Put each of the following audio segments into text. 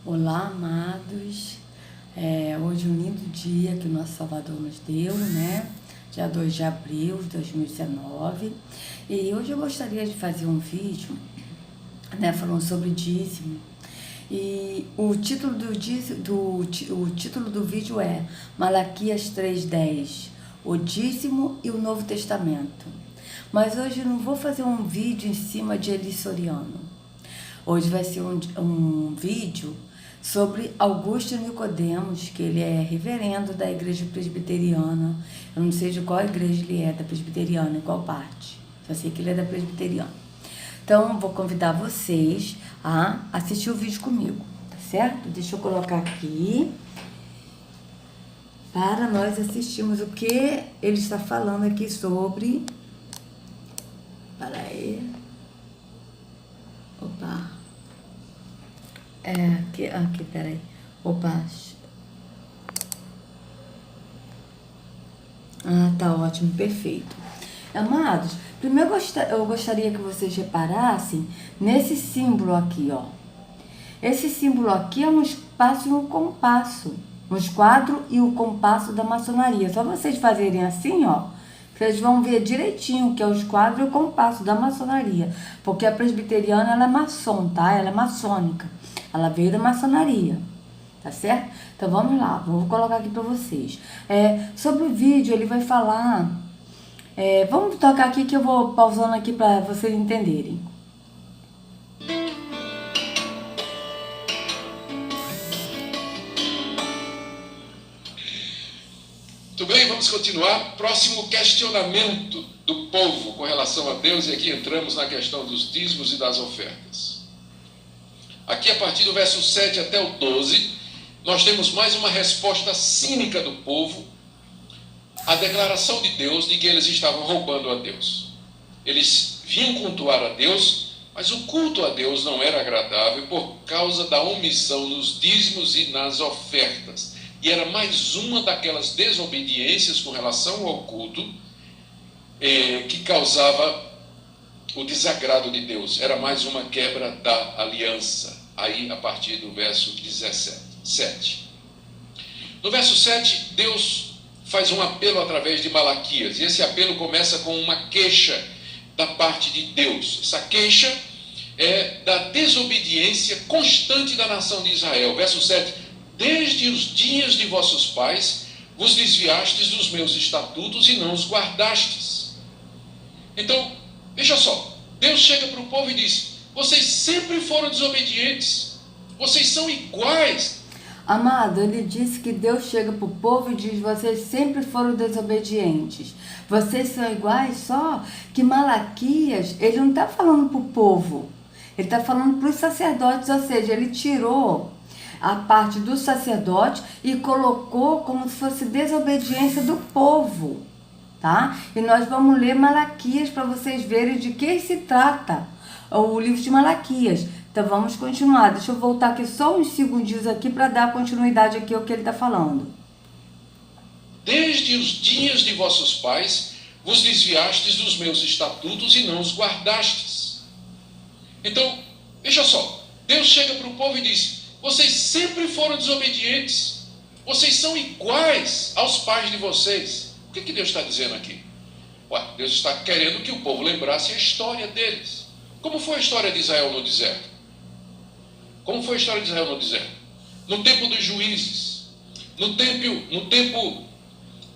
Olá, amados. Hoje é um lindo dia que o nosso Salvador nos deu, né? Dia 2 de abril de 2019. E hoje eu gostaria de fazer um vídeo, né, falando sobre dízimo. E o título o título do vídeo é Malaquias 3:10, o dízimo e o Novo Testamento. Mas hoje eu não vou fazer um vídeo em cima de Eli Soriano. Hoje vai ser um vídeo sobre Augusto Nicodemos, que ele é reverendo da igreja presbiteriana. Eu não sei de qual igreja ele é, da presbiteriana, em qual parte. Só sei que ele é da presbiteriana. Então, vou convidar vocês a assistir o vídeo comigo, tá certo? Deixa eu colocar aqui para nós assistirmos o que ele está falando aqui sobre... Para aí. Opa. Aqui, peraí. Opa. Tá ótimo, perfeito. Amados, primeiro eu gostaria que vocês reparassem nesse símbolo aqui, ó. Esse símbolo aqui é um espaço e um compasso. Um esquadro e o compasso da maçonaria. Só vocês fazerem assim, ó, vocês vão ver direitinho que é o esquadro e o compasso da maçonaria. Porque a presbiteriana, ela é maçom, tá? Ela é maçônica. Ela veio da maçonaria, tá certo? Então vamos lá, vou colocar aqui para vocês. Sobre o vídeo, ele vai falar... vamos tocar aqui que eu vou pausando aqui para vocês entenderem. Muito bem, vamos continuar. Próximo questionamento do povo com relação a Deus, e aqui entramos na questão dos dízimos e das ofertas. Aqui, a partir do verso 7 até o 12, nós temos mais uma resposta cínica do povo à declaração de Deus de que eles estavam roubando a Deus. Eles vinham cultuar a Deus, mas o culto a Deus não era agradável por causa da omissão nos dízimos e nas ofertas. E era mais uma daquelas desobediências com relação ao culto que causava o desagrado de Deus. Era mais uma quebra da aliança. Aí, a partir do verso 17. No verso 7, Deus faz um apelo através de Malaquias. E esse apelo começa com uma queixa da parte de Deus. Essa queixa é da desobediência constante da nação de Israel. Verso 7. Desde os dias de vossos pais, vos desviastes dos meus estatutos e não os guardastes. Então, veja só. Deus chega para o povo e diz: vocês sempre foram desobedientes. Vocês são iguais. Amado, ele disse que Deus chega para o povo e diz: vocês sempre foram desobedientes. Vocês são iguais, só que Malaquias, ele não está falando para o povo. Ele está falando para os sacerdotes, ou seja, ele tirou a parte do sacerdote e colocou como se fosse desobediência do povo, tá? E nós vamos ler Malaquias para vocês verem de que se trata o livro de Malaquias. Então vamos continuar. Deixa eu voltar aqui só uns segundinhos aqui para dar continuidade aqui ao que ele está falando. Desde os dias de vossos pais vos desviastes dos meus estatutos e não os guardastes. Então, veja só. Deus chega para o povo e diz: vocês sempre foram desobedientes. Vocês são iguais aos pais de vocês. O que Deus está dizendo aqui? Deus está querendo que o povo lembrasse a história deles. Como foi a história de Israel no deserto? Como foi a história de Israel no deserto? No tempo dos juízes, no tempo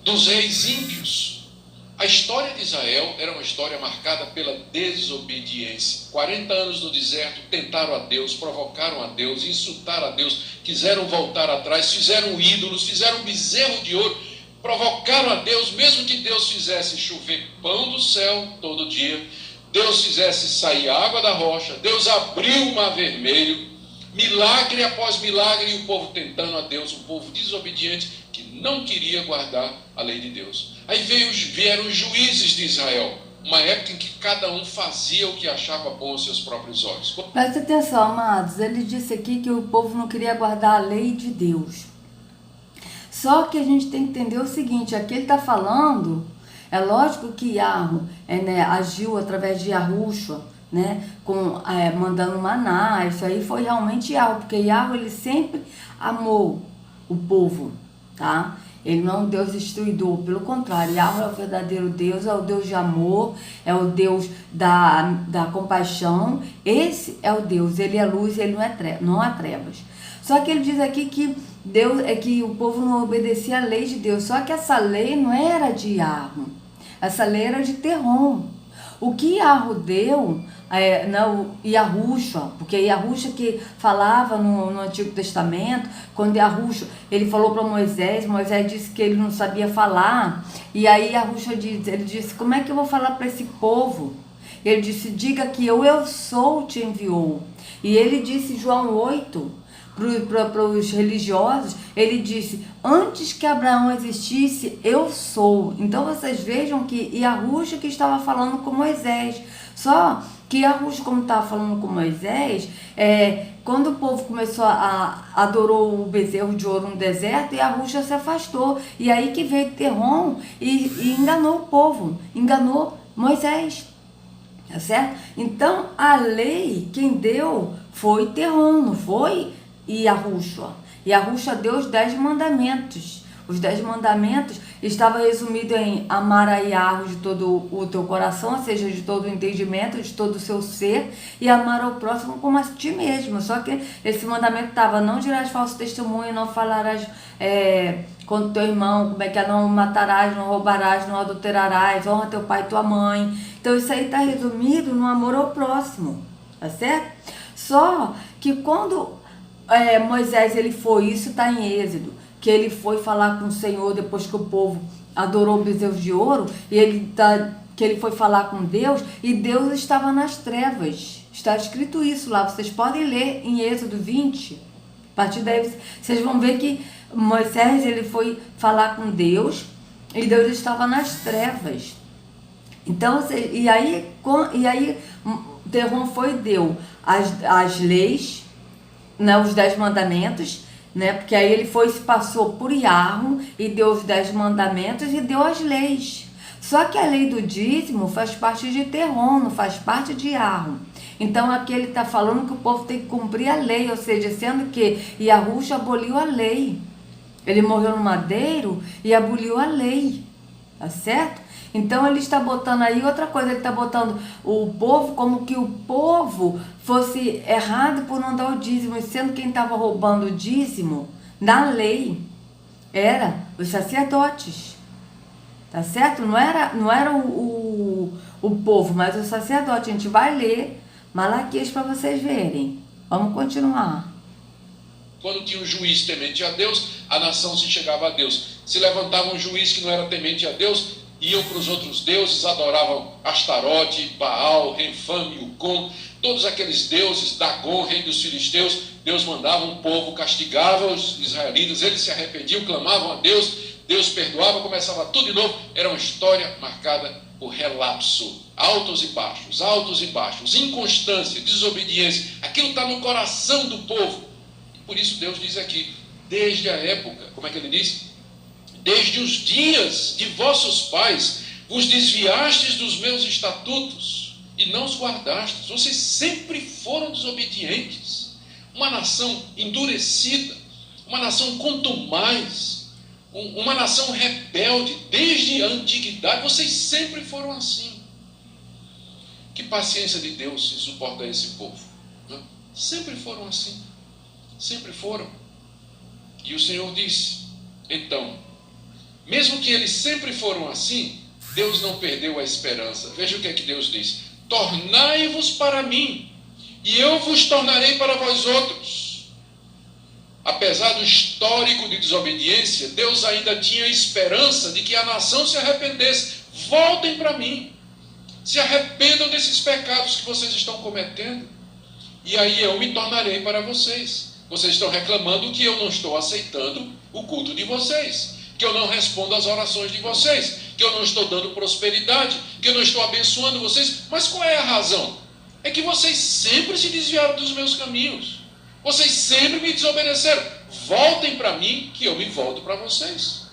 dos reis ímpios. A história de Israel era uma história marcada pela desobediência. 40 anos no deserto, tentaram a Deus, provocaram a Deus, insultaram a Deus, quiseram voltar atrás, fizeram ídolos, fizeram um bezerro de ouro, provocaram a Deus, mesmo que Deus fizesse chover pão do céu todo dia, Deus fizesse sair água da rocha, Deus abriu o mar vermelho, milagre após milagre, e o povo tentando a Deus, um povo desobediente que não queria guardar a lei de Deus. Aí vieram os juízes de Israel, uma época em que cada um fazia o que achava bom aos seus próprios olhos. Presta atenção, amados, ele disse aqui que o povo não queria guardar a lei de Deus. Só que a gente tem que entender o seguinte, aqui ele está falando, é lógico que Yahweh agiu através de Yahushua, né, mandando maná. Isso aí foi realmente Yahweh, porque Yahweh, ele sempre amou o povo, tá? Ele não é um Deus destruidor, pelo contrário, Yahweh é o verdadeiro Deus, é o Deus de amor, é o Deus da compaixão. Esse é o Deus, ele é luz, ele não há trevas. Só que ele diz aqui que Deus que o povo não obedecia à lei de Deus, só que essa lei não era de Yahweh, essa lei era de Terrom. O que Yahweh deu, Yahushua, porque Yahushua que falava no Antigo Testamento, quando Yahushua, ele falou para Moisés disse que ele não sabia falar, e aí Yahushua ele disse, como é que eu vou falar para esse povo? Ele disse, diga que eu sou te enviou. E ele disse, João 8, para os religiosos, ele disse, antes que Abraão existisse, eu sou. Então vocês vejam que Yahushua que estava falando com Moisés. Só que Yahushua, como estava falando com Moisés, quando o povo começou adorou o bezerro de ouro no deserto, Yahushua se afastou. E aí que veio Terrom e enganou o povo, enganou Moisés. Tá certo? Então a lei, quem deu foi Terrom, não foi Yahushua. Yahushua deu os 10 mandamentos. Os 10 mandamentos estavam resumidos em amar a Yahweh de todo o teu coração, ou seja, de todo o entendimento, de todo o seu ser, e amar ao próximo como a ti mesmo. Só que esse mandamento estava, não dirás falso testemunho, não falarás contra teu irmão, como é que é, não matarás, não roubarás, não adulterarás, honra teu pai e tua mãe. Então isso aí está resumido no amor ao próximo, tá certo? Só que quando Moisés ele foi, isso está em Êxodo, que ele foi falar com o Senhor depois que o povo adorou o bezerro de ouro, e que ele foi falar com Deus, e Deus estava nas trevas. Está escrito isso lá, vocês podem ler em Êxodo 20. A partir daí vocês vão ver que Moisés ele foi falar com Deus, e Deus estava nas trevas. Então, e aí Terrom deu as leis, né, os 10 mandamentos, né, porque aí ele se passou por Yahweh e deu os 10 mandamentos e deu as leis. Só que a lei do dízimo faz parte de Terrom, não faz parte de Yahweh. Então aqui ele está falando que o povo tem que cumprir a lei, ou seja, sendo que Yahushua aboliu a lei. Ele morreu no madeiro e aboliu a lei, tá certo? Então ele está botando aí outra coisa, ele está botando o povo como que o povo fosse errado por não dar o dízimo, sendo quem estava roubando o dízimo na lei era os sacerdotes, tá certo? Não era o povo, mas o sacerdote. A gente vai ler Malaquias para vocês verem. Vamos continuar. Quando tinha um juiz temente a Deus, a nação se chegava a Deus. Se levantava um juiz que não era temente a Deus, iam para os outros deuses, adoravam Astarote, Baal, Renfame, Ucom, todos aqueles deuses, Dagon, rei dos filisteus. Deus mandava um povo, castigava os israelitas, eles se arrependiam, clamavam a Deus, Deus perdoava, começava tudo de novo. Era uma história marcada por relapso, altos e baixos, inconstância, desobediência. Aquilo está no coração do povo. Por isso Deus diz aqui, desde a época, como é que ele diz? Desde os dias de vossos pais, vos desviastes dos meus estatutos e não os guardastes. Vocês sempre foram desobedientes. Uma nação endurecida, uma nação contumaz, uma nação rebelde. Desde a antiguidade, vocês sempre foram assim. Que paciência de Deus se suporta esse povo, né? Sempre foram assim. Sempre foram. E o Senhor disse, então, mesmo que eles sempre foram assim, Deus não perdeu a esperança. Veja o que é que Deus diz: tornai-vos para mim, e eu vos tornarei para vós outros. Apesar do histórico de desobediência, Deus ainda tinha esperança de que a nação se arrependesse. Voltem para mim, se arrependam desses pecados que vocês estão cometendo, e aí eu me tornarei para vocês. Vocês estão reclamando que eu não estou aceitando o culto de vocês, que eu não respondo às orações de vocês, que eu não estou dando prosperidade, que eu não estou abençoando vocês. Mas qual é a razão? É que vocês sempre se desviaram dos meus caminhos. Vocês sempre me desobedeceram. Voltem para mim, que eu me volto para vocês.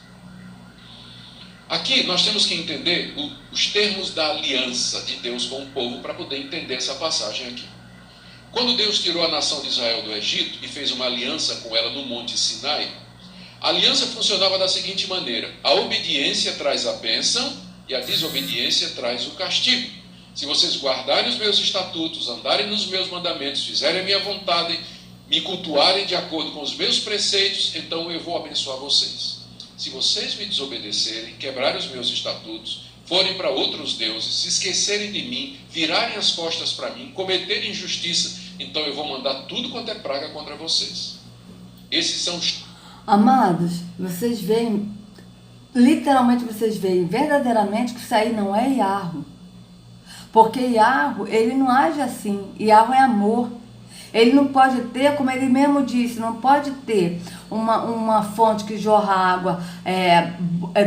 Aqui nós temos que entender os termos da aliança de Deus com o povo para poder entender essa passagem aqui. Quando Deus tirou a nação de Israel do Egito e fez uma aliança com ela no Monte Sinai, a aliança funcionava da seguinte maneira: a obediência traz a bênção e a desobediência traz o castigo. Se vocês guardarem os meus estatutos, andarem nos meus mandamentos, fizerem a minha vontade, me cultuarem de acordo com os meus preceitos, então eu vou abençoar vocês. Se vocês me desobedecerem, quebrarem os meus estatutos, forem para outros deuses, se esquecerem de mim, virarem as costas para mim, cometerem injustiça, então eu vou mandar tudo quanto é praga contra vocês. Esses são os... Amados, vocês veem, literalmente vocês veem verdadeiramente que isso aí não é Iarro. Porque Iarro, ele não age assim. Iarro é amor. Ele não pode ter, como ele mesmo disse, não pode ter uma fonte que jorra água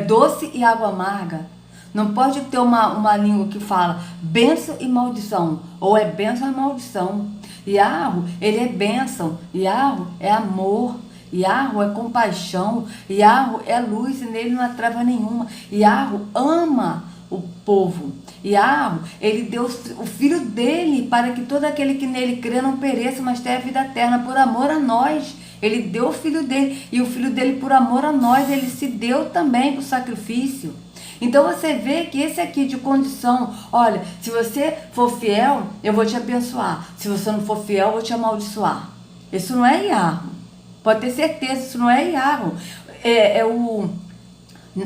doce e água amarga. Não pode ter uma língua que fala bênção e maldição, ou é bênção e maldição. Iarro, ele é bênção, Iarro é amor, Iarro é compaixão, Iarro é luz e nele não há treva nenhuma. Iarro ama o povo. Iarro, ele deu o filho dele para que todo aquele que nele crê não pereça, mas tenha a vida eterna por amor a nós. Ele deu o filho dele, e o filho dele por amor a nós, ele se deu também para o sacrifício. Então você vê que esse aqui de condição, olha, se você for fiel, eu vou te abençoar. Se você não for fiel, eu vou te amaldiçoar. Isso não é Iarro. Pode ter certeza, isso não é Iarro. O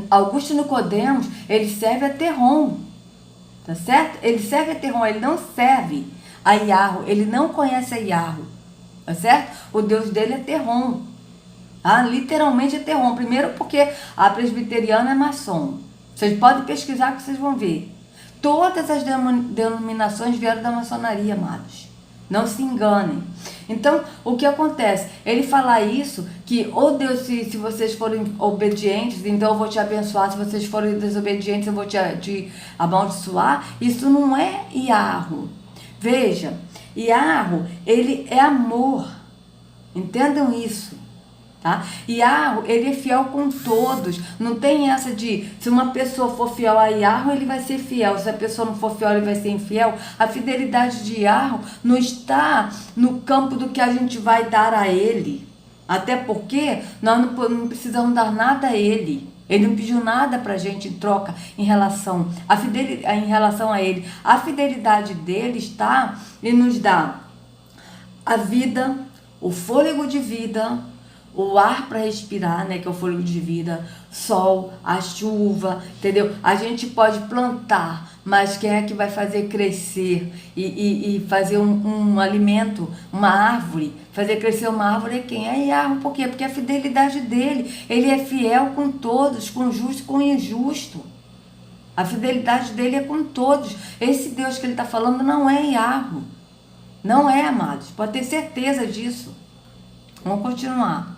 Augusto Nicodemos, ele serve a Terrom. Tá certo? Ele serve a Terrom, ele não serve a Iarro, ele não conhece a Iarro. Tá certo? O Deus dele é Terrom. Tá? Literalmente é Terrom. Primeiro porque a presbiteriana é maçom. Vocês podem pesquisar que vocês vão ver. Todas as denominações vieram da maçonaria, amados. Não se enganem. Então, o que acontece? Ele fala isso, que, Deus, se vocês forem obedientes, então eu vou te abençoar. Se vocês forem desobedientes, eu vou te amaldiçoar. Isso não é Iarro. Veja, Iarro, ele é amor. Entendam isso. Tá? Iarro, ele é fiel com todos. Não tem essa de, se uma pessoa for fiel a Iarro, ele vai ser fiel. Se a pessoa não for fiel, ele vai ser infiel. A fidelidade de Iarro não está no campo do que a gente vai dar a ele. Até porque nós não precisamos dar nada a ele. Ele não pediu nada para a gente em troca em relação a ele. A fidelidade dele está em nos dar a vida, o fôlego de vida, o ar para respirar, né, que é o fôlego de vida, sol, a chuva, entendeu? A gente pode plantar, mas quem é que vai fazer crescer e fazer um alimento, uma árvore, fazer crescer uma árvore é quem? É Iarro. Por quê? Porque a fidelidade dele, ele é fiel com todos, com justo e com injusto. A fidelidade dele é com todos. Esse Deus que ele está falando não é Iarro. Não é, amados. Pode ter certeza disso. Vamos continuar.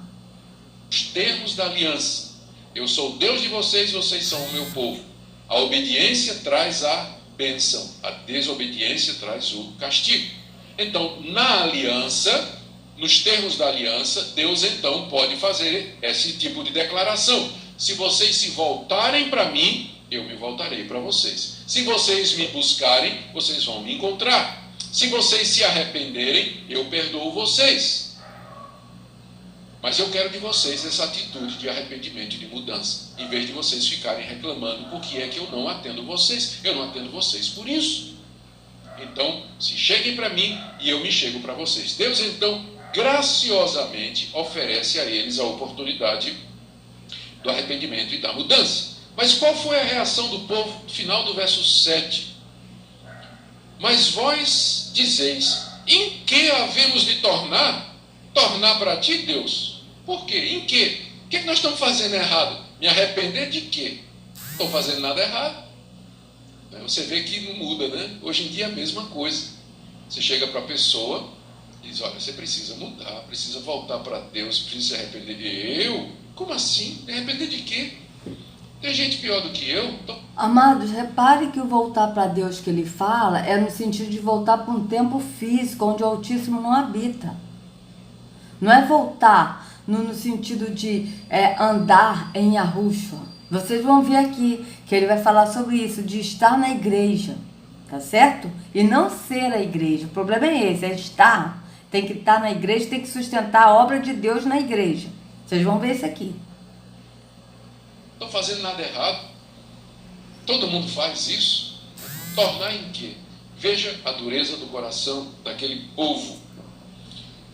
Os termos da aliança. Eu sou o Deus de vocês, vocês são o meu povo. A obediência traz a bênção, a desobediência traz o castigo. Então, na aliança, nos termos da aliança, Deus então pode fazer esse tipo de declaração. Se vocês se voltarem para mim, eu me voltarei para vocês. Se vocês me buscarem, vocês vão me encontrar. Se vocês se arrependerem, eu perdoo vocês. Mas eu quero de vocês essa atitude de arrependimento e de mudança, em vez de vocês ficarem reclamando por que é que eu não atendo vocês. Eu não atendo vocês por isso. Então, se cheguem para mim e eu me chego para vocês. Deus, então, graciosamente oferece a eles a oportunidade do arrependimento e da mudança. Mas qual foi a reação do povo no final do verso 7? Mas vós dizeis, em que havemos de tornar para ti, Deus? Por quê? Em quê? O que nós estamos fazendo errado? Me arrepender de quê? Não estou fazendo nada errado. Você vê que não muda, né? Hoje em dia é a mesma coisa. Você chega para a pessoa e diz, olha, você precisa mudar, precisa voltar para Deus, precisa se arrepender. Eu? Como assim? Me arrepender de quê? Tem gente pior do que eu? Amados, repare que o voltar para Deus que ele fala é no sentido de voltar para um tempo físico, onde o Altíssimo não habita. Não é voltar no sentido de andar em Yahushua. Vocês vão ver aqui que ele vai falar sobre isso, de estar na igreja, tá certo? E não ser a igreja. O problema é esse, é estar. Tem que estar na igreja, tem que sustentar a obra de Deus na igreja. Vocês vão ver isso aqui. Não estão fazendo nada errado. Todo mundo faz isso. Tornar em quê? Veja a dureza do coração daquele povo.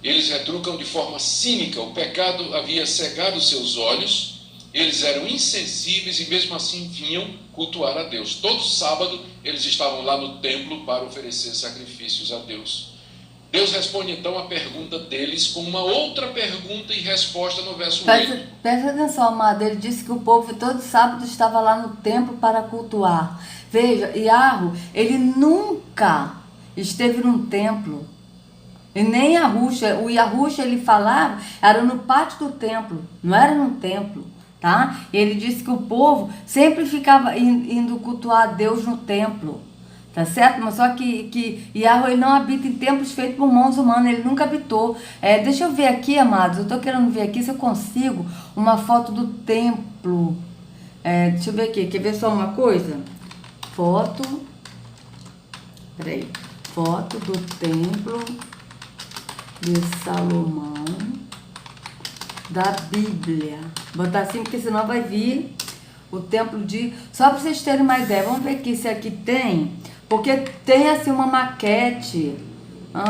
Eles retrucam de forma cínica. O pecado havia cegado seus olhos. Eles eram insensíveis e mesmo assim vinham cultuar a Deus. Todo sábado eles estavam lá no templo para oferecer sacrifícios a Deus. Deus responde então a pergunta deles com uma outra pergunta e resposta no verso 8. Presta atenção, amado. Ele disse que o povo todo sábado estava lá no templo para cultuar. Veja, Yahweh, ele nunca esteve num templo. E nem Yahusha. O Yahusha, ele falava, era no pátio do templo, não era num templo. Tá? Ele disse que o povo sempre ficava indo cultuar a Deus no templo, tá certo? Mas só que Yahweh não habita em templos feitos por mãos humanas, ele nunca habitou. Deixa eu ver aqui, amados, eu estou querendo ver aqui se eu consigo uma foto do templo. Deixa eu ver aqui, quer ver só uma coisa? Foto do templo de Salomão da Bíblia. Vou botar assim porque senão vai vir o templo de... Só para vocês terem uma ideia. Vamos ver aqui se aqui tem. Porque tem assim uma maquete.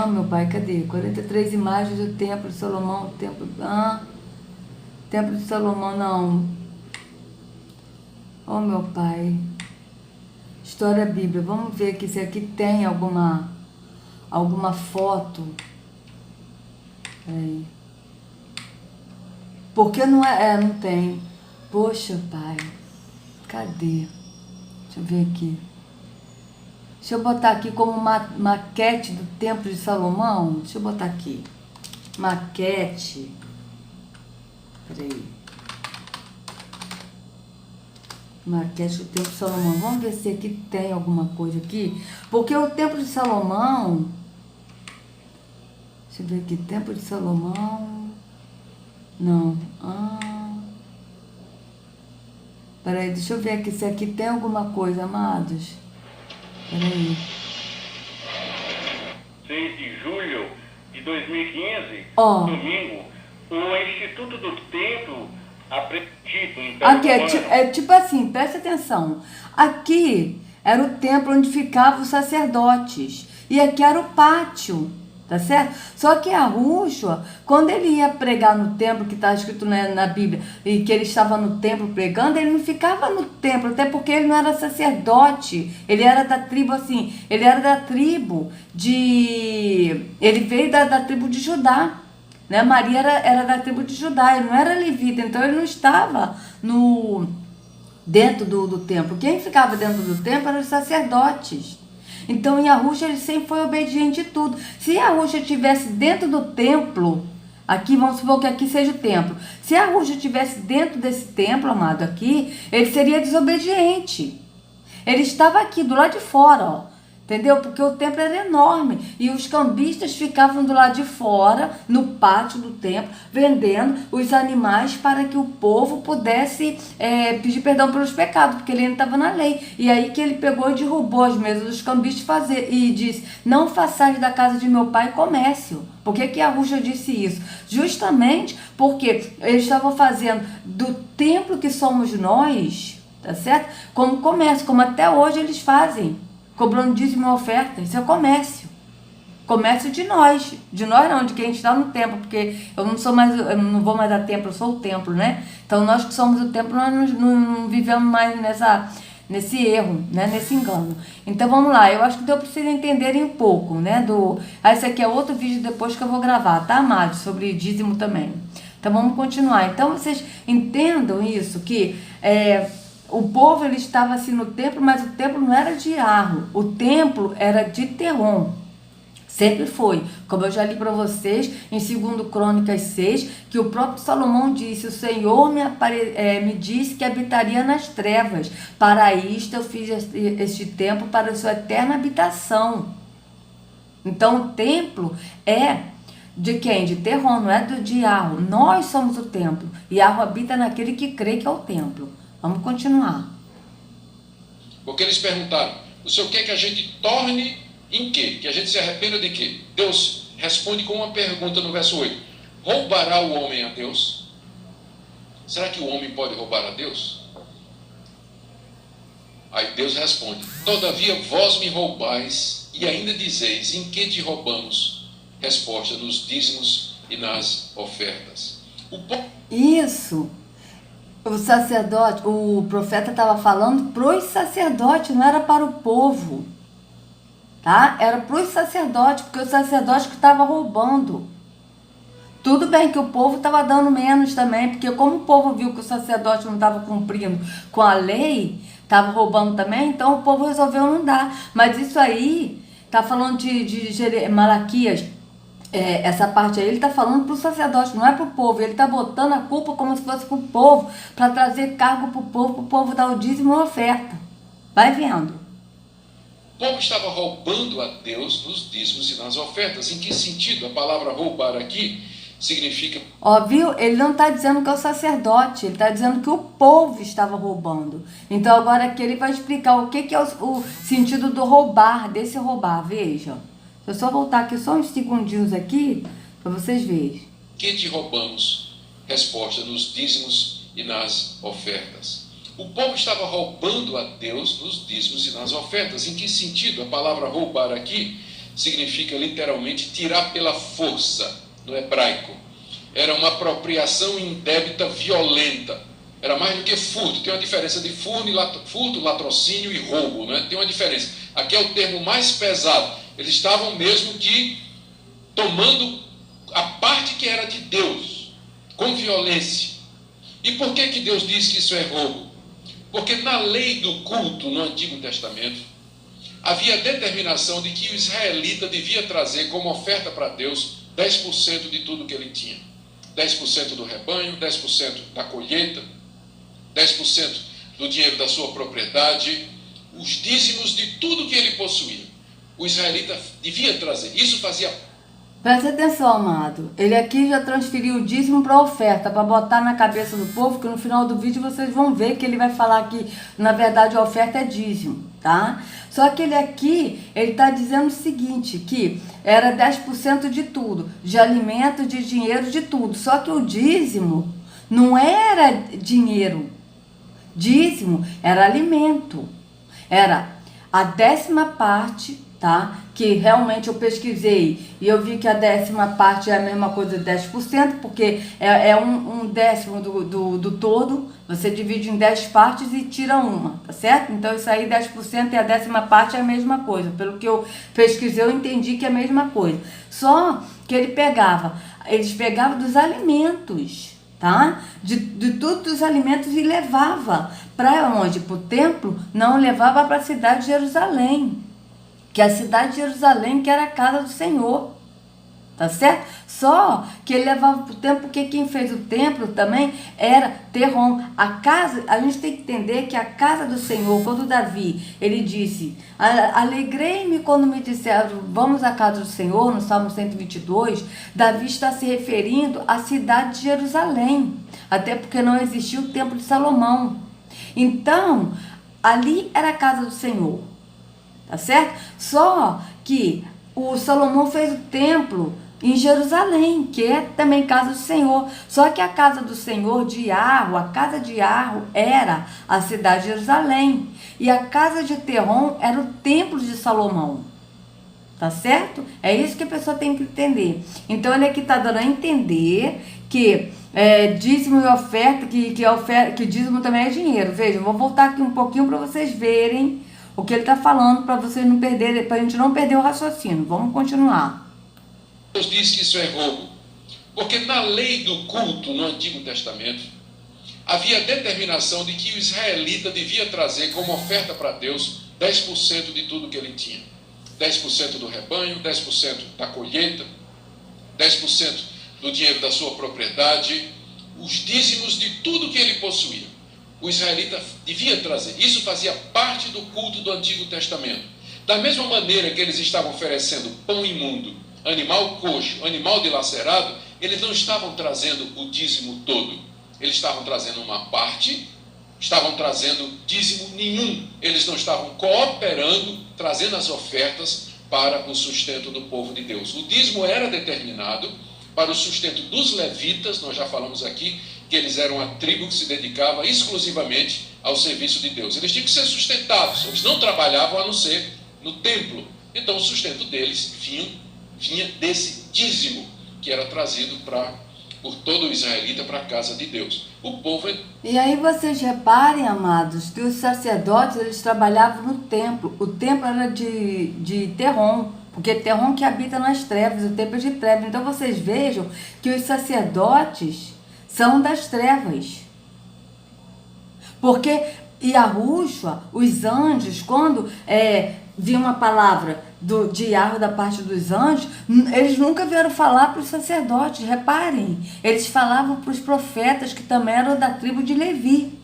Meu pai, cadê? 43 imagens do templo de Salomão. Templo de Salomão, não. Meu pai. História Bíblia. Vamos ver aqui se aqui tem alguma foto. Peraí. Porque não não tem. Poxa, pai. Cadê? Deixa eu ver aqui. Deixa eu botar aqui como maquete do Templo de Salomão. Deixa eu botar aqui. Maquete. Peraí. Maquete do Templo de Salomão. Vamos ver se aqui tem alguma coisa aqui. Porque o Templo de Salomão... Deixa eu ver aqui. Templo de Salomão... Não. Peraí, deixa eu ver aqui se aqui tem alguma coisa, amados. Peraí. 6 de julho de 2015, domingo, o Instituto do Templo apreendido. Aqui, tipo assim, presta atenção. Aqui era o templo onde ficavam os sacerdotes. E aqui era o pátio. Tá certo? Só que Yahushua, quando ele ia pregar no templo, que está escrito na Bíblia, e que ele estava no templo pregando, ele não ficava no templo, até porque ele não era sacerdote, ele era da tribo assim, ele era da tribo ele veio da tribo de Judá, né? Maria era da tribo de Judá, ele não era levita, então ele não estava dentro do templo. Quem ficava dentro do templo eram os sacerdotes. Então, Yahushua, ele sempre foi obediente em tudo. Se Yahushua estivesse dentro do templo, aqui, vamos supor que aqui seja o templo. Se Yahushua estivesse dentro desse templo, amado, aqui, ele seria desobediente. Ele estava aqui, do lado de fora, ó. Entendeu? Porque o templo era enorme. E os cambistas ficavam do lado de fora, no pátio do templo, vendendo os animais para que o povo pudesse pedir perdão pelos pecados, porque ele ainda estava na lei. E aí que ele pegou e derrubou as mesas dos cambistas e disse: não façais da casa de meu pai comércio. Por que que Yahushua disse isso? Justamente porque eles estavam fazendo do templo que somos nós, tá certo? Como comércio, como até hoje eles fazem. Cobrando dízimo e oferta, isso é comércio. Comércio de nós não, de quem está no templo, porque eu não vou mais dar templo, eu sou o templo, né? Então nós que somos o templo, nós não vivemos mais nesse erro, né? Nesse engano. Então vamos lá, eu acho que deu para vocês entenderem um pouco, né? Esse aqui é outro vídeo depois que eu vou gravar, tá, amados? Sobre dízimo também. Então vamos continuar. Então vocês entendam isso, que o povo ele estava assim no templo, mas o templo não era de Arro, o templo era de Terom. Sempre foi. Como eu já li para vocês em 2 Crônicas 6, que o próprio Salomão disse: o Senhor me disse que habitaria nas trevas. Para isto eu fiz este templo para a sua eterna habitação. Então o templo é de quem? De Terom, não é de Arro. Nós somos o templo. E Arro habita naquele que crê que é o templo. Vamos continuar. Porque eles perguntaram, o senhor quer que a gente torne em quê? Que a gente se arrependa de quê? Deus responde com uma pergunta no verso 8. Roubará o homem a Deus? Será que o homem pode roubar a Deus? Aí Deus responde, todavia vós me roubais e ainda dizeis, em que te roubamos? Resposta, nos dízimos e nas ofertas. Isso. O sacerdote, o profeta estava falando para os sacerdotes, não era para o povo. Tá? Era para os sacerdotes, porque o sacerdote que estava roubando. Tudo bem que o povo estava dando menos também, porque como o povo viu que o sacerdote não estava cumprindo com a lei, estava roubando também, então o povo resolveu não dar. Mas isso aí, está falando de Malaquias, essa parte aí, ele está falando para o sacerdote, não é para o povo. Ele está botando a culpa como se fosse para o povo, para trazer cargo para o povo dar o dízimo e a oferta. Vai vendo. O povo estava roubando a Deus nos dízimos e nas ofertas. Em que sentido? A palavra roubar aqui significa... Ó, viu? Ele não está dizendo que é o sacerdote, ele está dizendo que o povo estava roubando. Então agora aqui ele vai explicar o que é o sentido do roubar, desse roubar. Veja. Se eu só voltar aqui só uns segundinhos aqui, para vocês verem. Que te roubamos? Resposta, nos dízimos e nas ofertas. O povo estava roubando a Deus nos dízimos e nas ofertas. Em que sentido? A palavra roubar aqui significa literalmente tirar pela força, no hebraico. Era uma apropriação indébita violenta. Era mais do que furto. Tem uma diferença de furto, latrocínio e roubo, né? Tem uma diferença. Aqui é o termo mais pesado. Eles estavam mesmo que tomando a parte que era de Deus, com violência. E por que Deus diz que isso é roubo? Porque na lei do culto, no Antigo Testamento, havia determinação de que o israelita devia trazer como oferta para Deus 10% de tudo que ele tinha. 10% do rebanho, 10% da colheita, 10% do dinheiro da sua propriedade, os dízimos de tudo que ele possuía. O israelita devia trazer. Isso fazia... Preste atenção, amado. Ele aqui já transferiu o dízimo para a oferta, para botar na cabeça do povo, que no final do vídeo vocês vão ver que ele vai falar que, na verdade, a oferta é dízimo, tá? Só que ele aqui, ele está dizendo o seguinte, que era 10% de tudo, de alimento, de dinheiro, de tudo. Só que o dízimo não era dinheiro. Dízimo era alimento. Era a 10ª parte, tá? Que realmente eu pesquisei e eu vi que a 10ª parte é a mesma coisa de 10%, porque é um décimo do todo. Você divide em 10 partes e tira uma, tá certo? Então isso aí, 10% e a 10ª parte é a mesma coisa. Pelo que eu pesquisei, eu entendi que é a mesma coisa. Só que eles pegavam dos alimentos, tá? De todos os alimentos e levava para onde? Para o templo? Não, levava para a cidade de Jerusalém, que é a cidade de Jerusalém, que era a casa do Senhor, tá certo? Só que ele levava para o templo, porque quem fez o templo também era Terrom. A casa, a gente tem que entender que a casa do Senhor, quando Davi, ele disse, alegrei-me quando me disseram, vamos à casa do Senhor, no Salmo 122, Davi está se referindo à cidade de Jerusalém, até porque não existia o templo de Salomão. Então, ali era a casa do Senhor, tá certo? Só que o Salomão fez o templo em Jerusalém, que é também casa do Senhor. Só que a casa do Senhor de Arro, a casa de Arro era a cidade de Jerusalém. E a casa de Terrom era o templo de Salomão. Tá certo? É isso que a pessoa tem que entender. Então ele aqui está dando a entender que dízimo e oferta, que dízimo também é dinheiro. Veja, eu vou voltar aqui um pouquinho para vocês verem o que ele está falando, para vocês não perderem, para a gente não perder o raciocínio. Vamos continuar. Deus diz que isso é roubo, porque na lei do culto no Antigo Testamento havia determinação de que o israelita devia trazer como oferta para Deus 10% de tudo que ele tinha. 10% do rebanho, 10% da colheita, 10% do dinheiro da sua propriedade, os dízimos de tudo que ele possuía. O israelita devia trazer. Isso fazia parte do culto do Antigo Testamento. Da mesma maneira que eles estavam oferecendo pão imundo, animal coxo, animal dilacerado, eles não estavam trazendo o dízimo todo. Eles estavam trazendo uma parte estavam trazendo dízimo nenhum. Eles não estavam cooperando, trazendo as ofertas para o sustento do povo de Deus. O dízimo era determinado para o sustento dos levitas. Nós já falamos aqui que eles eram a tribo que se dedicava exclusivamente ao serviço de Deus. Eles tinham que ser sustentados, eles não trabalhavam a não ser no templo. Então o sustento deles vinha desse dízimo que era trazido por todo o israelita para a casa de Deus. O povo... E aí vocês reparem, amados, que os sacerdotes, eles trabalhavam no templo. O templo era de Terrom, porque Terrom que habita nas trevas, o templo é de trevas. Então vocês vejam que os sacerdotes são das trevas. Porque Yahushua, os anjos, quando vinha uma palavra de Yahweh da parte dos anjos, eles nunca vieram falar para os sacerdotes, reparem. Eles falavam para os profetas, que também eram da tribo de Levi,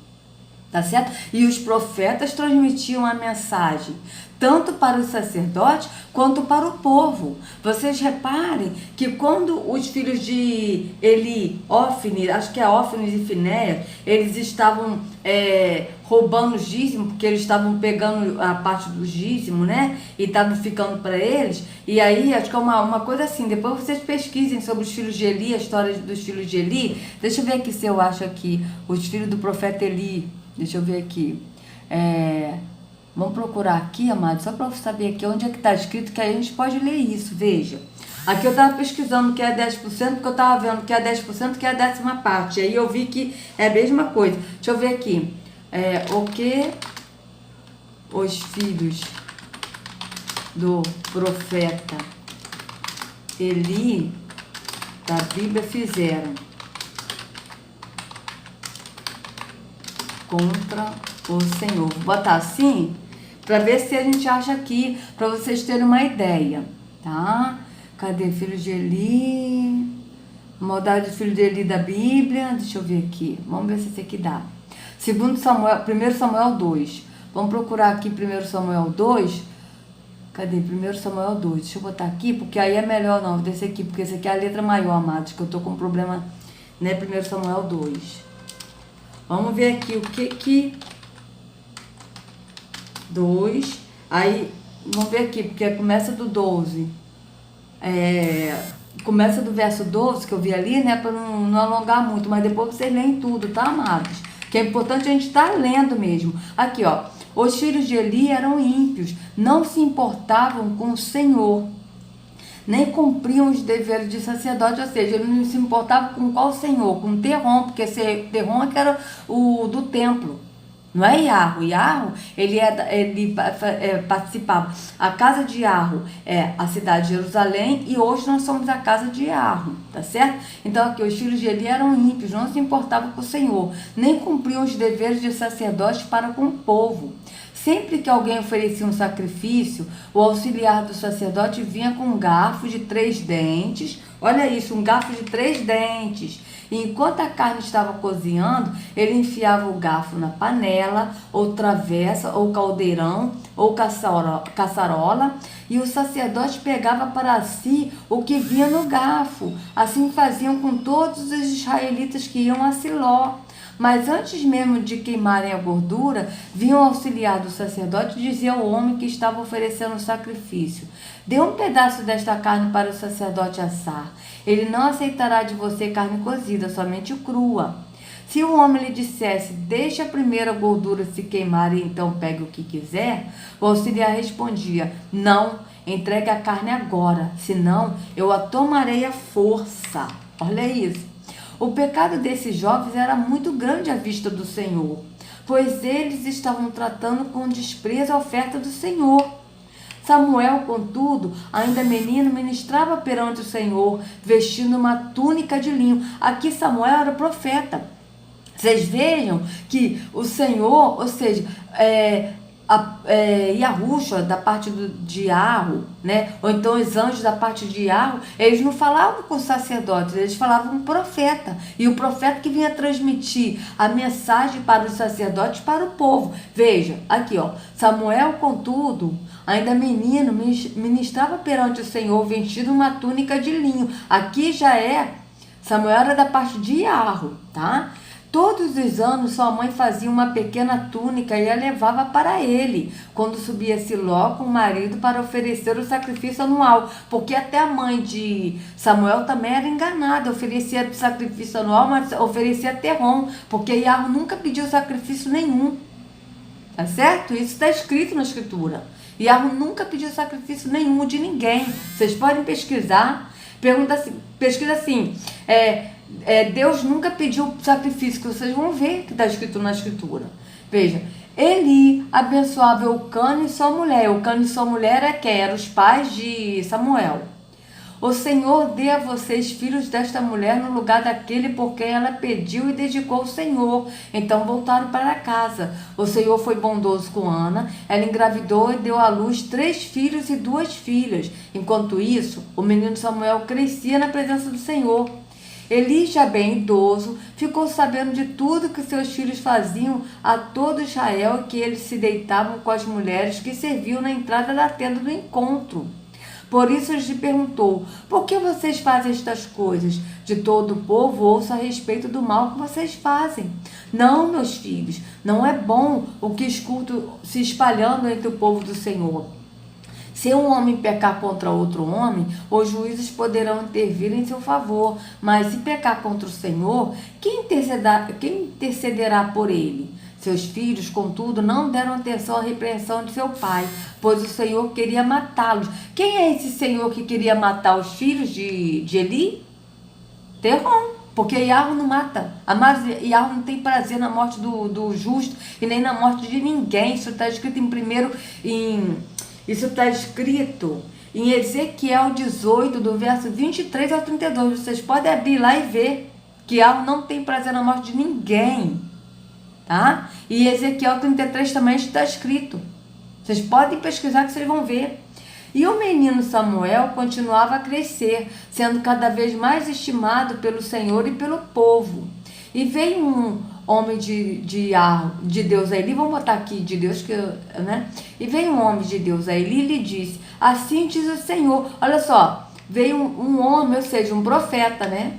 tá certo? E os profetas transmitiam a mensagem, tanto para os sacerdotes quanto para o povo. Vocês reparem que quando os filhos de Eli, Ofni, acho que é Ofni e Finéias, eles estavam roubando os dízimos, porque eles estavam pegando a parte do dízimo, né? E estavam ficando para eles. E aí, acho que é uma coisa assim, depois vocês pesquisem sobre os filhos de Eli, a história dos filhos de Eli. Deixa eu ver aqui se eu acho aqui, os filhos do profeta Eli. Deixa eu ver aqui. Vamos procurar aqui, amado, só para eu saber aqui onde é que está escrito, que aí a gente pode ler isso, veja. Aqui eu estava pesquisando que é 10%, porque eu estava vendo que é 10%, que é a 10ª parte. Aí eu vi que é a mesma coisa. Deixa eu ver aqui. O que os filhos do profeta Eli da Bíblia fizeram contra o Senhor. Vou botar assim, para ver se a gente acha aqui, para vocês terem uma ideia, tá? Cadê filhos de Eli? Maldade de filho de Eli da Bíblia. Deixa eu ver aqui. Vamos ver se esse aqui dá. 1 Samuel 2. Vamos procurar aqui 1 Samuel 2. Cadê? 1 Samuel 2. Deixa eu botar aqui, porque aí é melhor não, desse aqui, porque esse aqui é a letra maior, amados, que eu tô com problema, né? 1 Samuel 2. Vamos ver aqui o que 2. Aí, vamos ver aqui, porque começa do 12. Começa do verso 12, que eu vi ali, né? Para não alongar muito, mas depois vocês leem tudo, tá, amados? Que é importante a gente estar lendo mesmo. Aqui, ó. Os filhos de Eli eram ímpios, não se importavam com o Senhor, nem cumpriam os deveres de sacerdote, ou seja, ele não se importava com qual Senhor? Com Terrom, porque Terrom é que era o do templo. Não é Yahweh. Yahweh, ele participava. A casa de Yahweh é a cidade de Jerusalém e hoje nós somos a casa de Yahweh, tá certo? Então aqui os filhos de Eli eram ímpios, não se importavam com o Senhor, nem cumpriam os deveres de sacerdote para com o povo. Sempre que alguém oferecia um sacrifício, o auxiliar do sacerdote vinha com um garfo de 3 dentes. Olha isso, um garfo de 3 dentes. E enquanto a carne estava cozinhando, ele enfiava o garfo na panela, ou travessa, ou caldeirão, ou caçarola, e o sacerdote pegava para si o que vinha no garfo. Assim faziam com todos os israelitas que iam a Siló. Mas antes mesmo de queimarem a gordura, vinha o auxiliar do sacerdote e dizia ao homem que estava oferecendo o sacrifício: dê um pedaço desta carne para o sacerdote assar. Ele não aceitará de você carne cozida, somente crua. Se o homem lhe dissesse: deixe a primeira gordura se queimar e então pegue o que quiser, o auxiliar respondia: não, entregue a carne agora, senão eu a tomarei à força. Olha isso. O pecado desses jovens era muito grande à vista do Senhor, pois eles estavam tratando com desprezo a oferta do Senhor. Samuel, contudo, ainda menino, ministrava perante o Senhor, vestindo uma túnica de linho. Aqui Samuel era profeta. Vocês vejam que o Senhor, ou seja, Yahushua, da parte de Yahweh, né? Ou então os anjos da parte de Yahweh, eles não falavam com os sacerdotes, eles falavam com o profeta. E o profeta que vinha transmitir a mensagem para os sacerdotes, para o povo. Veja, aqui ó, Samuel, contudo, ainda menino, ministrava perante o Senhor, vestido uma túnica de linho. Aqui já Samuel era da parte de Yahweh, tá? Todos os anos sua mãe fazia uma pequena túnica e a levava para ele, quando subia Siló com o marido para oferecer o sacrifício anual, porque até a mãe de Samuel também era enganada, oferecia sacrifício anual, mas oferecia terrom, porque Iarro nunca pediu sacrifício nenhum. Tá certo? Isso está escrito na escritura. Iarro nunca pediu sacrifício nenhum de ninguém. Vocês podem pesquisar. Pesquisa assim. Deus nunca pediu sacrifício, que vocês vão ver que está escrito na escritura. Veja. Eli abençoava Eucana e sua mulher. Eucana e sua mulher eram os pais de Samuel. O Senhor dê a vocês filhos desta mulher no lugar daquele por quem ela pediu e dedicou ao Senhor. Então voltaram para casa. O Senhor foi bondoso com Ana. Ela engravidou e deu à luz 3 filhos e 2 filhas. Enquanto isso, o menino Samuel crescia na presença do Senhor. Eli, já bem idoso, ficou sabendo de tudo que seus filhos faziam a todo Israel e que eles se deitavam com as mulheres que serviam na entrada da tenda do encontro. Por isso lhe perguntou: por que vocês fazem estas coisas? De todo o povo ouço a respeito do mal que vocês fazem. Não, meus filhos, não é bom o que escuto se espalhando entre o povo do Senhor. Se um homem pecar contra outro homem, os juízes poderão intervir em seu favor. Mas se pecar contra o Senhor, quem intercederá por ele? Seus filhos, contudo, não deram atenção à repreensão de seu pai, pois o Senhor queria matá-los. Quem é esse Senhor que queria matar os filhos de Eli? Terrom, porque Iarro não mata. Iarro não tem prazer na morte do justo e nem na morte de ninguém. Isso está escrito Isso está escrito em Ezequiel 18, do verso 23 ao 32. Vocês podem abrir lá e ver que Iarro não tem prazer na morte de ninguém. Tá? E Ezequiel 33 também está escrito. Vocês podem pesquisar que vocês vão ver. E o menino Samuel continuava a crescer, sendo cada vez mais estimado pelo Senhor e pelo povo. E veio um homem de Deus a Eli, vamos botar aqui de Deus, né? E veio um homem de Deus a Eli e lhe disse: assim diz o Senhor. Olha só, veio um homem, ou seja, um profeta, né?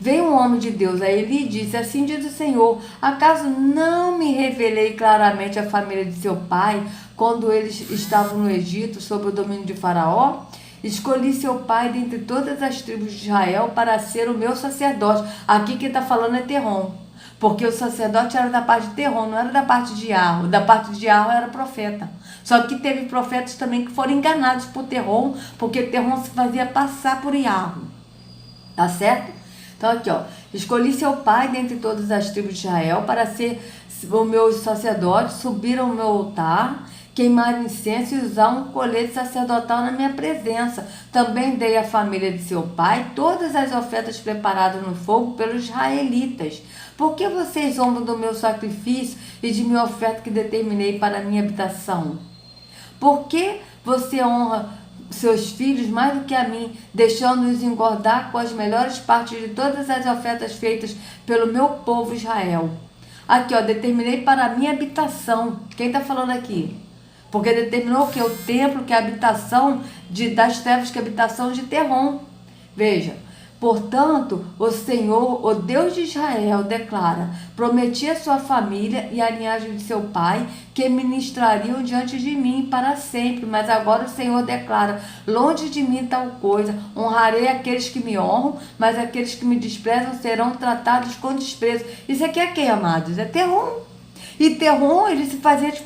Veio um homem de Deus a Eli e disse: assim diz o Senhor, acaso não me revelei claramente à família de seu pai, quando eles estavam no Egito, sob o domínio de Faraó? Escolhi seu pai dentre todas as tribos de Israel para ser o meu sacerdote. Aqui quem está falando é Terrom, porque o sacerdote era da parte de Terrom, não era da parte de Iarro. Da parte de Iarro era profeta. Só que teve profetas também que foram enganados por Terrom, porque Terrom se fazia passar por Iarro. Tá certo? Então aqui, ó, escolhi seu pai dentre todas as tribos de Israel para ser o meu sacerdote, subir ao meu altar, queimar incenso e usar um colete sacerdotal na minha presença. Também dei à família de seu pai todas as ofertas preparadas no fogo pelos israelitas. Por que vocês zombam do meu sacrifício e de minha oferta que determinei para a minha habitação? Por que você honra seus filhos mais do que a mim, deixando-os engordar com as melhores partes de todas as ofertas feitas pelo meu povo Israel? Aqui, ó, determinei para a minha habitação. Quem está falando aqui? Porque determinou que o templo, que é a habitação das trevas, que é a habitação de Terrom. Veja, portanto, o Senhor, o Deus de Israel, declara: prometi a sua família e a linhagem de seu pai que ministrariam diante de mim para sempre. Mas agora o Senhor declara: longe de mim tal coisa. Honrarei aqueles que me honram, mas aqueles que me desprezam serão tratados com desprezo. Isso aqui é quem, amados? É Terrom. E Terrom, ele se fazia se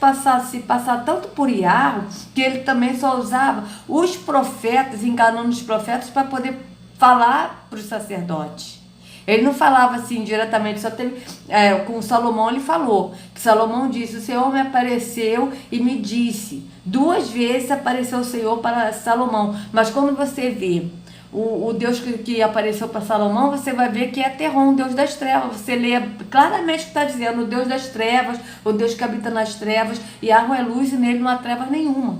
passar tanto por Iarro, que ele também só usava os profetas, enganando os profetas para poder falar para os sacerdotes. Ele não falava assim diretamente, só teve, com Salomão ele falou, que Salomão disse: o Senhor me apareceu e me disse. 2 vezes apareceu o Senhor para Salomão, mas quando você vê o Deus que apareceu para Salomão, você vai ver que é Terrom, o Deus das trevas. Você lê claramente o que está dizendo: o Deus das trevas, o Deus que habita nas trevas, e Iarro é luz e nele não há trevas nenhuma.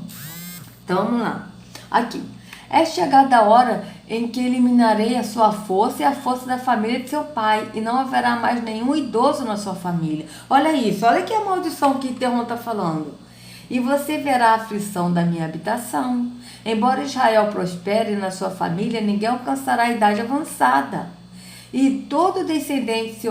Então vamos lá. Aqui: é chegada a hora em que eliminarei a sua força e a força da família de seu pai, e não haverá mais nenhum idoso na sua família. Olha isso, olha que a maldição que Terrom está falando. E você verá a aflição da minha habitação. Embora Israel prospere na sua família, ninguém alcançará a idade avançada. E todo descendente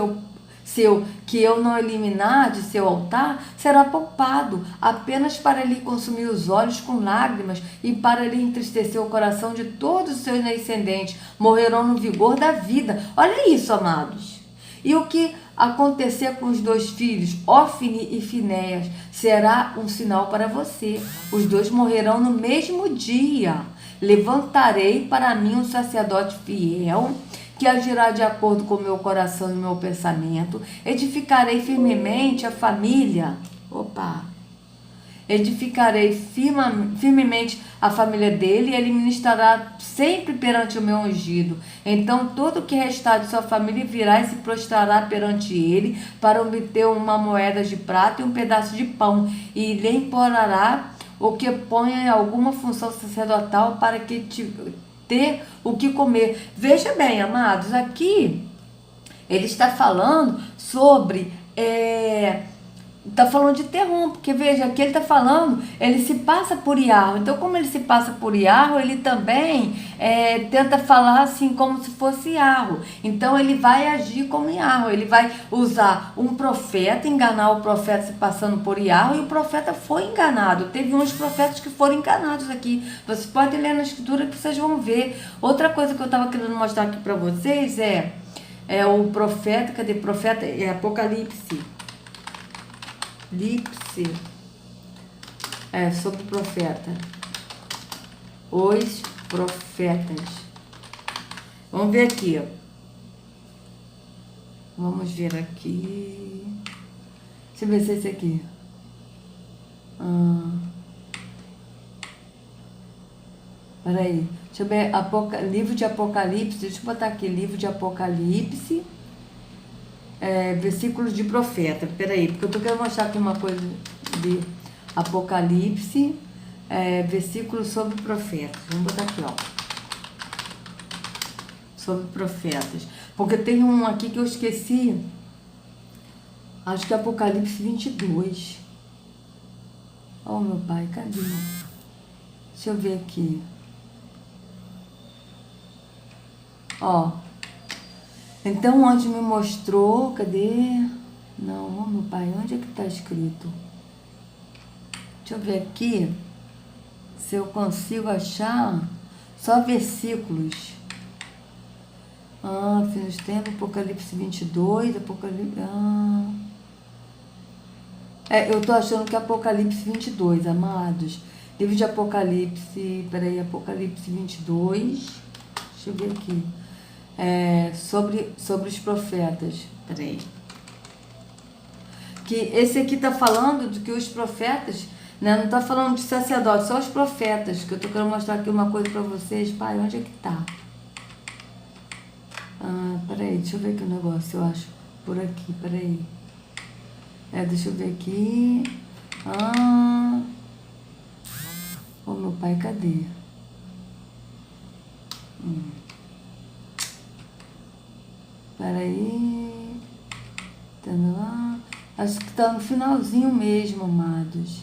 seu que eu não eliminar de seu altar, será poupado, apenas para lhe consumir os olhos com lágrimas e para lhe entristecer o coração de todos os seus descendentes. Morrerão no vigor da vida. Olha isso, amados. E o que acontecer com os 2 filhos, Ofni e Finéias, será um sinal para você. Os 2 morrerão no mesmo dia. Levantarei para mim um sacerdote fiel, que agirá de acordo com o meu coração e meu pensamento. Edificarei firmemente a família. Edificarei firmemente a família dele, e ele ministrará sempre perante o meu ungido. Então todo o que restar de sua família virá e se prostrará perante ele, para obter uma moeda de prata e um pedaço de pão, e lhe imporará o que ponha em alguma função sacerdotal, para que ter o que comer. Veja bem, amados, aqui ele está falando sobre... Está falando de Terrum, porque veja, aqui ele está falando, ele se passa por Iarro. Então, como ele se passa por Iarro, ele também tenta falar assim como se fosse Iarro. Então, ele vai agir como Iarro. Ele vai usar um profeta, enganar o profeta se passando por Iarro, e o profeta foi enganado. Teve uns profetas que foram enganados aqui. Vocês podem ler na escritura que vocês vão ver. Outra coisa que eu estava querendo mostrar aqui para vocês é o profeta, cadê profeta? É Apocalipse. Sobre o profeta. Os profetas. Vamos ver aqui. Vamos ver aqui. Deixa eu ver se é esse aqui. Peraí. Deixa eu ver. Livro de Apocalipse. Deixa eu botar aqui. Livro de Apocalipse. Versículos de profeta. Peraí, porque eu tô querendo mostrar aqui uma coisa de Apocalipse, versículos sobre profetas. Vamos botar aqui, ó. Sobre profetas. Porque tem um aqui que eu esqueci. Acho que é Apocalipse 22. Oh, meu pai, cadê? Deixa eu ver aqui. Ó. Então, onde me mostrou, cadê? Não, meu pai, onde é que está escrito? Deixa eu ver aqui, se eu consigo achar só versículos. Fim dos tempos, Apocalipse 22, Apocalipse... eu tô achando que é Apocalipse 22, amados. Livro de Apocalipse, peraí, Apocalipse 22, deixa eu ver aqui. Sobre os profetas. Peraí. Que esse aqui está falando de que os profetas, né, não está falando de sacerdotes, só os profetas. Que eu estou querendo mostrar aqui uma coisa para vocês. Pai, onde é que está? Peraí, deixa eu ver aqui o negócio, eu acho. Por aqui, peraí. Deixa eu ver aqui. Meu pai, cadê? Peraí. Tá lá. Acho que tá no finalzinho mesmo, amados.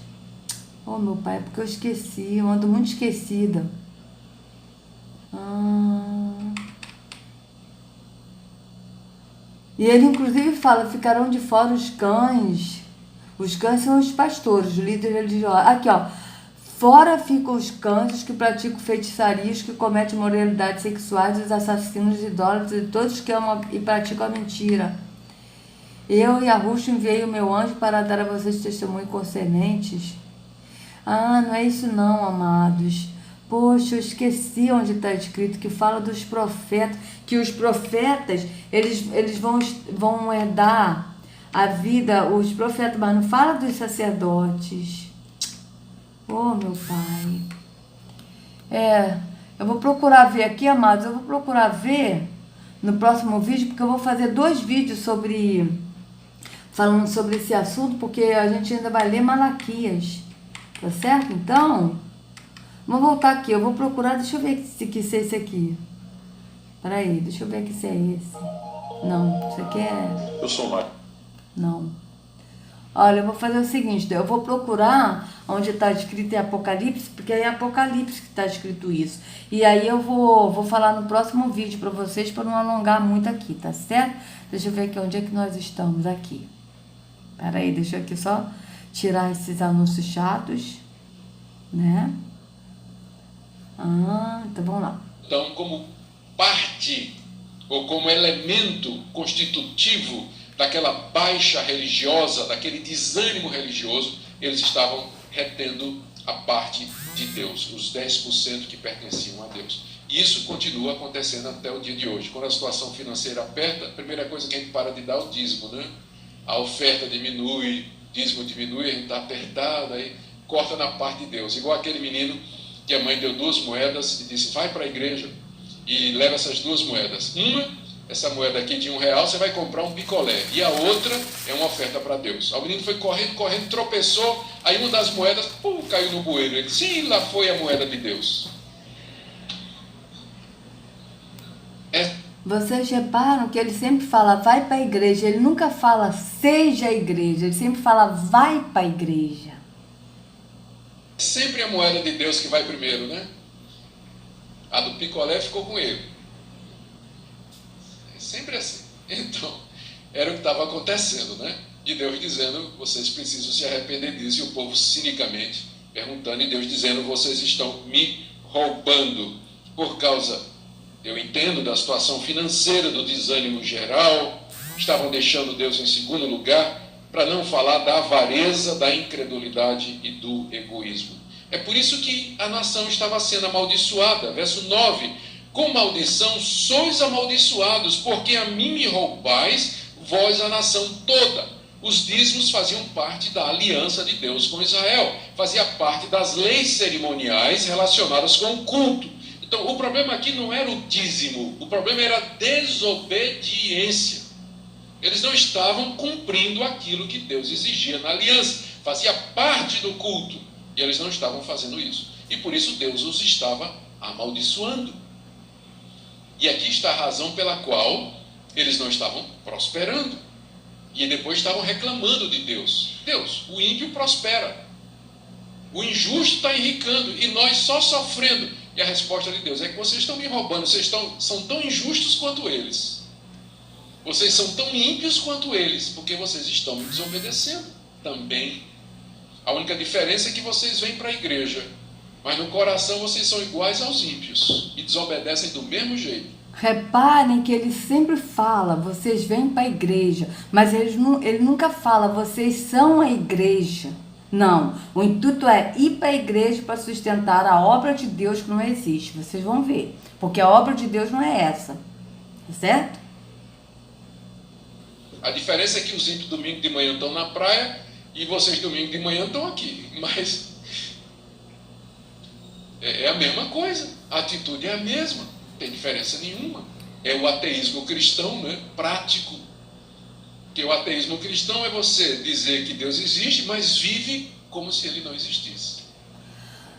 Oh, meu pai, porque eu esqueci. Eu ando muito esquecida. E ele, inclusive, fala: ficarão de fora os cães. Os cães são os pastores, os líderes religiosos. Aqui, ó. Fora ficam os cães, os que praticam feitiçarias, que cometem moralidades sexuais, os assassinos, os idólatras e todos que amam e praticam a mentira. Eu, Yahushua, enviei o meu anjo para dar a vocês testemunho concernentes. Não é isso não, amados. Poxa, eu esqueci onde está escrito, que fala dos profetas, que os profetas, eles vão herdar a vida, os profetas, mas não fala dos sacerdotes. Oh, meu pai. Eu vou procurar ver aqui, amados, eu vou procurar ver no próximo vídeo, porque eu vou fazer 2 vídeos falando sobre esse assunto, porque a gente ainda vai ler Malaquias, tá certo? Então, vamos voltar aqui, eu vou procurar, deixa eu ver se é esse aqui. Peraí, deixa eu ver aqui se é esse. Não, isso aqui é... Eu sou Mário. Não. Olha, eu vou fazer o seguinte, eu vou procurar onde está escrito em Apocalipse, porque é em Apocalipse que está escrito isso. E aí eu vou falar no próximo vídeo para vocês, para não alongar muito aqui, tá certo? Deixa eu ver aqui onde é que nós estamos aqui. Espera aí, deixa eu aqui só tirar esses anúncios chatos, né? Então vamos lá. Então, como parte ou como elemento constitutivo daquela baixa religiosa, daquele desânimo religioso, eles estavam retendo a parte de Deus, os 10% que pertenciam a Deus. E isso continua acontecendo até o dia de hoje. Quando a situação financeira aperta, a primeira coisa que a gente para de dar é o dízimo, né? A oferta diminui, o dízimo diminui, a gente está apertado, aí corta na parte de Deus. Igual aquele menino que a mãe deu 2 moedas e disse, vai para a igreja e leva essas 2 moedas. Essa moeda aqui de R$1, você vai comprar um picolé. E a outra é uma oferta para Deus. O menino foi correndo, tropeçou, aí uma das moedas, caiu no bueiro. Ele disse, sim, lá foi a moeda de Deus. Vocês reparam que ele sempre fala, vai para a igreja. Ele nunca fala, seja a igreja. Ele sempre fala, vai para a igreja. Sempre a moeda de Deus que vai primeiro, né? A do picolé ficou com ele. É sempre assim. Então, era o que estava acontecendo, né? E Deus dizendo, vocês precisam se arrepender disso. E o povo cinicamente perguntando, e Deus dizendo, vocês estão me roubando. Por causa, eu entendo, da situação financeira, do desânimo geral, estavam deixando Deus em segundo lugar, para não falar da avareza, da incredulidade e do egoísmo. É por isso que a nação estava sendo amaldiçoada. Verso 9, com maldição sois amaldiçoados, porque a mim me roubais, vós a nação toda. Os dízimos faziam parte da aliança de Deus com Israel, fazia parte das leis cerimoniais relacionadas com o culto. Então, o problema aqui não era o dízimo, o problema era a desobediência. Eles não estavam cumprindo aquilo que Deus exigia na aliança. Fazia parte do culto. E eles não estavam fazendo isso. E por isso Deus os estava amaldiçoando. E aqui está a razão pela qual eles não estavam prosperando. E depois estavam reclamando de Deus. Deus, o ímpio prospera. O injusto está enricando. E nós só sofrendo. E a resposta de Deus é que vocês estão me roubando. Vocês são tão injustos quanto eles. Vocês são tão ímpios quanto eles, porque vocês estão me desobedecendo também. A única diferença é que vocês vêm para a igreja, mas no coração vocês são iguais aos ímpios e desobedecem do mesmo jeito. Reparem que ele sempre fala, vocês vêm para a igreja, mas ele nunca fala, vocês são a igreja. Não, o intuito é ir para a igreja para sustentar a obra de Deus que não existe. Vocês vão ver, porque a obra de Deus não é essa, certo? A diferença é que os ímpios domingo de manhã estão na praia e vocês domingo de manhã estão aqui. Mas é a mesma coisa. A atitude é a mesma. Não tem diferença nenhuma. É o ateísmo cristão, né? Prático. Porque o ateísmo cristão é você dizer que Deus existe, mas vive como se ele não existisse.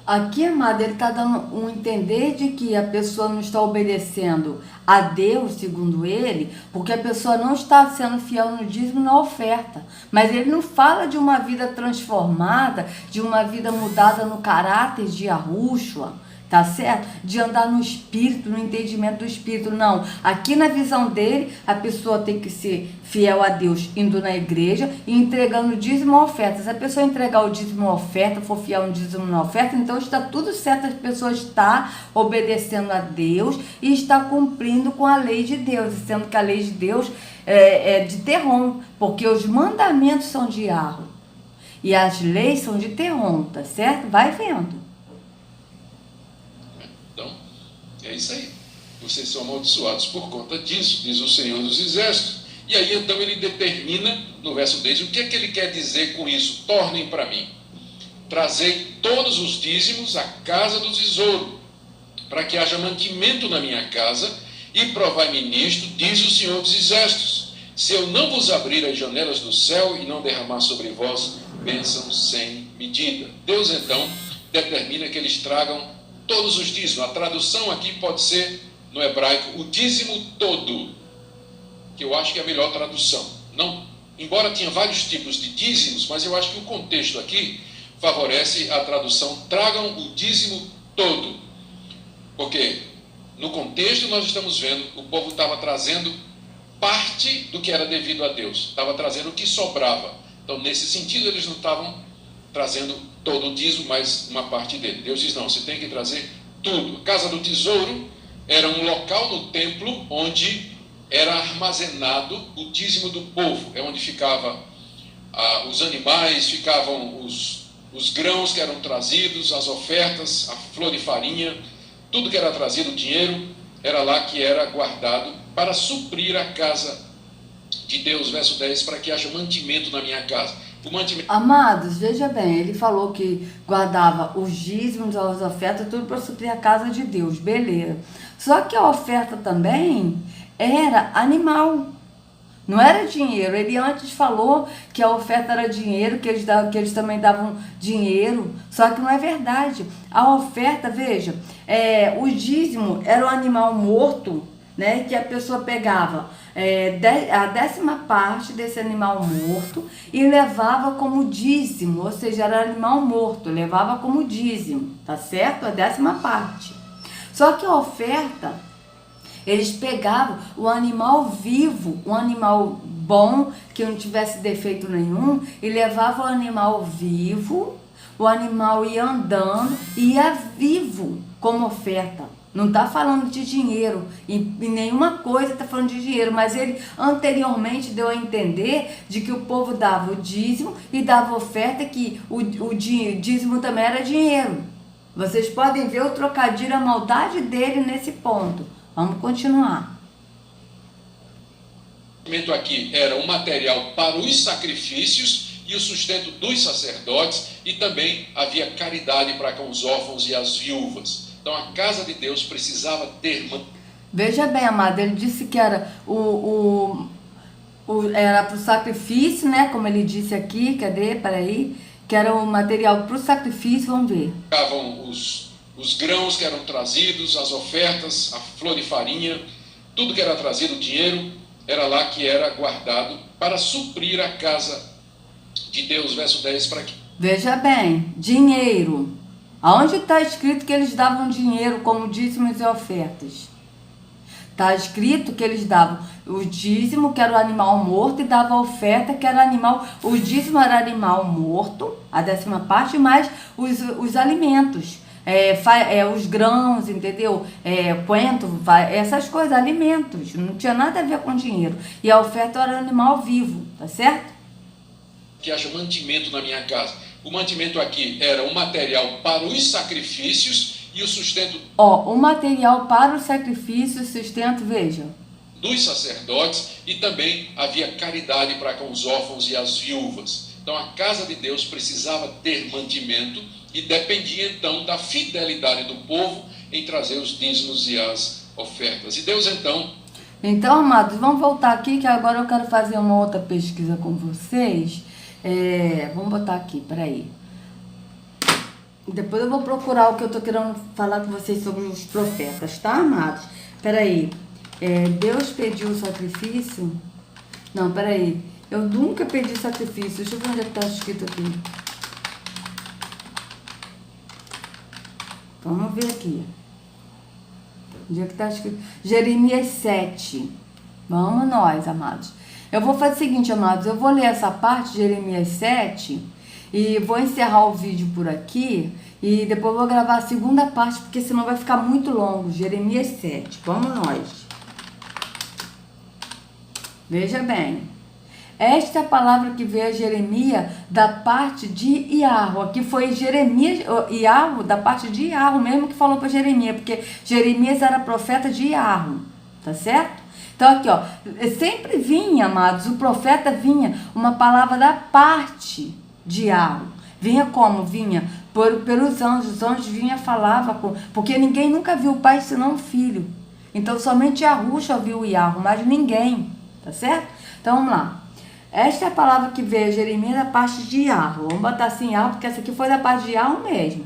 Aqui, amado, ele está dando um entender de que a pessoa não está obedecendo a Deus, segundo ele, porque a pessoa não está sendo fiel no dízimo e na oferta. Mas ele não fala de uma vida transformada, de uma vida mudada no caráter de Yahushua, tá certo? De andar no espírito, no entendimento do espírito. Não, aqui na visão dele, a pessoa tem que ser fiel a Deus, indo na igreja e entregando o dízimo e oferta. Se a pessoa entregar o dízimo e oferta, for fiel no dízimo e na oferta, então está tudo certo, a pessoa está obedecendo a Deus e está cumprindo com a lei de Deus, sendo que a lei de Deus é de Terrom, porque os mandamentos são de Yahweh e as leis são de Terrom, tá certo? Vai vendo. Então, é isso aí. Vocês são amaldiçoados por conta disso, diz o Senhor dos Exércitos. E aí então ele determina, no verso 10, o que é que ele quer dizer com isso? Tornem para mim. Trazei todos os dízimos à casa do tesouro, para que haja mantimento na minha casa, e provai-me nisto, diz o Senhor dos Exércitos, se eu não vos abrir as janelas do céu e não derramar sobre vós bênçãos sem medida. Deus então determina que eles tragam todos os dízimos. A tradução aqui pode ser, no hebraico, o dízimo todo, que eu acho que é a melhor tradução. Não, embora tenha vários tipos de dízimos, mas eu acho que o contexto aqui favorece a tradução, tragam o dízimo todo. Porque no contexto nós estamos vendo, o povo estava trazendo parte do que era devido a Deus, estava trazendo o que sobrava. Então, nesse sentido, eles não estavam trazendo todo o dízimo, mas uma parte dele. Deus diz, não, você tem que trazer tudo. A casa do tesouro era um local no templo onde era armazenado o dízimo do povo. É onde ficava os animais, ficavam os grãos que eram trazidos, as ofertas, a flor de farinha, tudo que era trazido, o dinheiro, era lá que era guardado para suprir a casa de Deus. Verso 10, para que haja mantimento na minha casa. O mantimento... Amados, veja bem, ele falou que guardava os dízimos, as ofertas, tudo para suprir a casa de Deus, beleza. Só que a oferta também era animal, não era dinheiro. Ele antes falou que a oferta era dinheiro, que eles também davam dinheiro, só que não é verdade. A oferta, veja, o dízimo era um animal morto, né, que a pessoa pegava a 10ª parte desse animal morto e levava como dízimo, ou seja, era animal morto, levava como dízimo, tá certo? A 10ª parte. Só que a oferta, eles pegavam o animal vivo, um animal bom, que não tivesse defeito nenhum, e levavam o animal vivo, o animal ia andando e ia vivo como oferta. Não está falando de dinheiro, e nenhuma coisa está falando de dinheiro, mas ele anteriormente deu a entender de que o povo dava o dízimo e dava oferta, que o dízimo também era dinheiro. Vocês podem ver o trocadilho, a maldade dele nesse ponto. Vamos continuar. O aqui era um material para os sacrifícios e o sustento dos sacerdotes, e também havia caridade para com os órfãos e as viúvas. Então a casa de Deus precisava ter... Veja bem, amado, ele disse que era era para o sacrifício, né? Como ele disse aqui, peraí, que era o material para o sacrifício, vamos ver. Ficavam os grãos que eram trazidos, as ofertas, a flor de farinha, tudo que era trazido, o dinheiro, era lá que era guardado para suprir a casa de Deus. Verso 10, para que... Veja bem, dinheiro. Aonde está escrito que eles davam dinheiro como dízimos e ofertas? Está escrito que eles davam o dízimo, que era o animal morto, e davam a oferta, que era animal... O dízimo era animal morto, a 10ª parte, mais os alimentos. Os grãos, entendeu? Coentro, essas coisas, alimentos. Não tinha nada a ver com dinheiro. E a oferta era animal vivo, tá certo? Que haja mantimento na minha casa. O mantimento aqui era um material para os sacrifícios e o sustento... o material para o sacrifício e sustento, veja, dos sacerdotes, e também havia caridade para com os órfãos e as viúvas. Então a casa de Deus precisava ter mantimento e dependia então da fidelidade do povo em trazer os dízimos e as ofertas. E Deus Então, amados, vamos voltar aqui, que agora eu quero fazer uma outra pesquisa com vocês. Vamos botar aqui, peraí. Depois eu vou procurar o que eu tô querendo falar com vocês sobre os profetas, tá, amados? Peraí. Deus pediu o sacrifício? Não, peraí. Eu nunca pedi sacrifício. Deixa eu ver onde é que tá escrito aqui. Vamos ver aqui. Onde é que tá escrito? Jeremias 7. Vamos nós, amados. Eu vou fazer o seguinte, amados. Eu vou ler essa parte de Jeremias 7 e vou encerrar o vídeo por aqui. E depois eu vou gravar a segunda parte, porque senão vai ficar muito longo. Jeremias 7. Vamos nós. Veja bem. Esta é a palavra que veio a Jeremias da parte de Iarro. Aqui foi Jeremias, Iarro, da parte de Iarro mesmo, que falou para Jeremias, porque Jeremias era profeta de Iarro, tá certo? Então aqui, ó, sempre vinha, amados, o profeta vinha uma palavra da parte de Iarro. Vinha como? Vinha pelos anjos. Os anjos vinha, falava, porque ninguém nunca viu o pai senão o filho. Então somente Yahushua viu o Iarro, mas ninguém, tá certo? Então vamos lá. Esta é a palavra que veio a Jeremias da parte de Iarro. Vamos botar assim Iarro, porque essa aqui foi da parte de Iarro mesmo.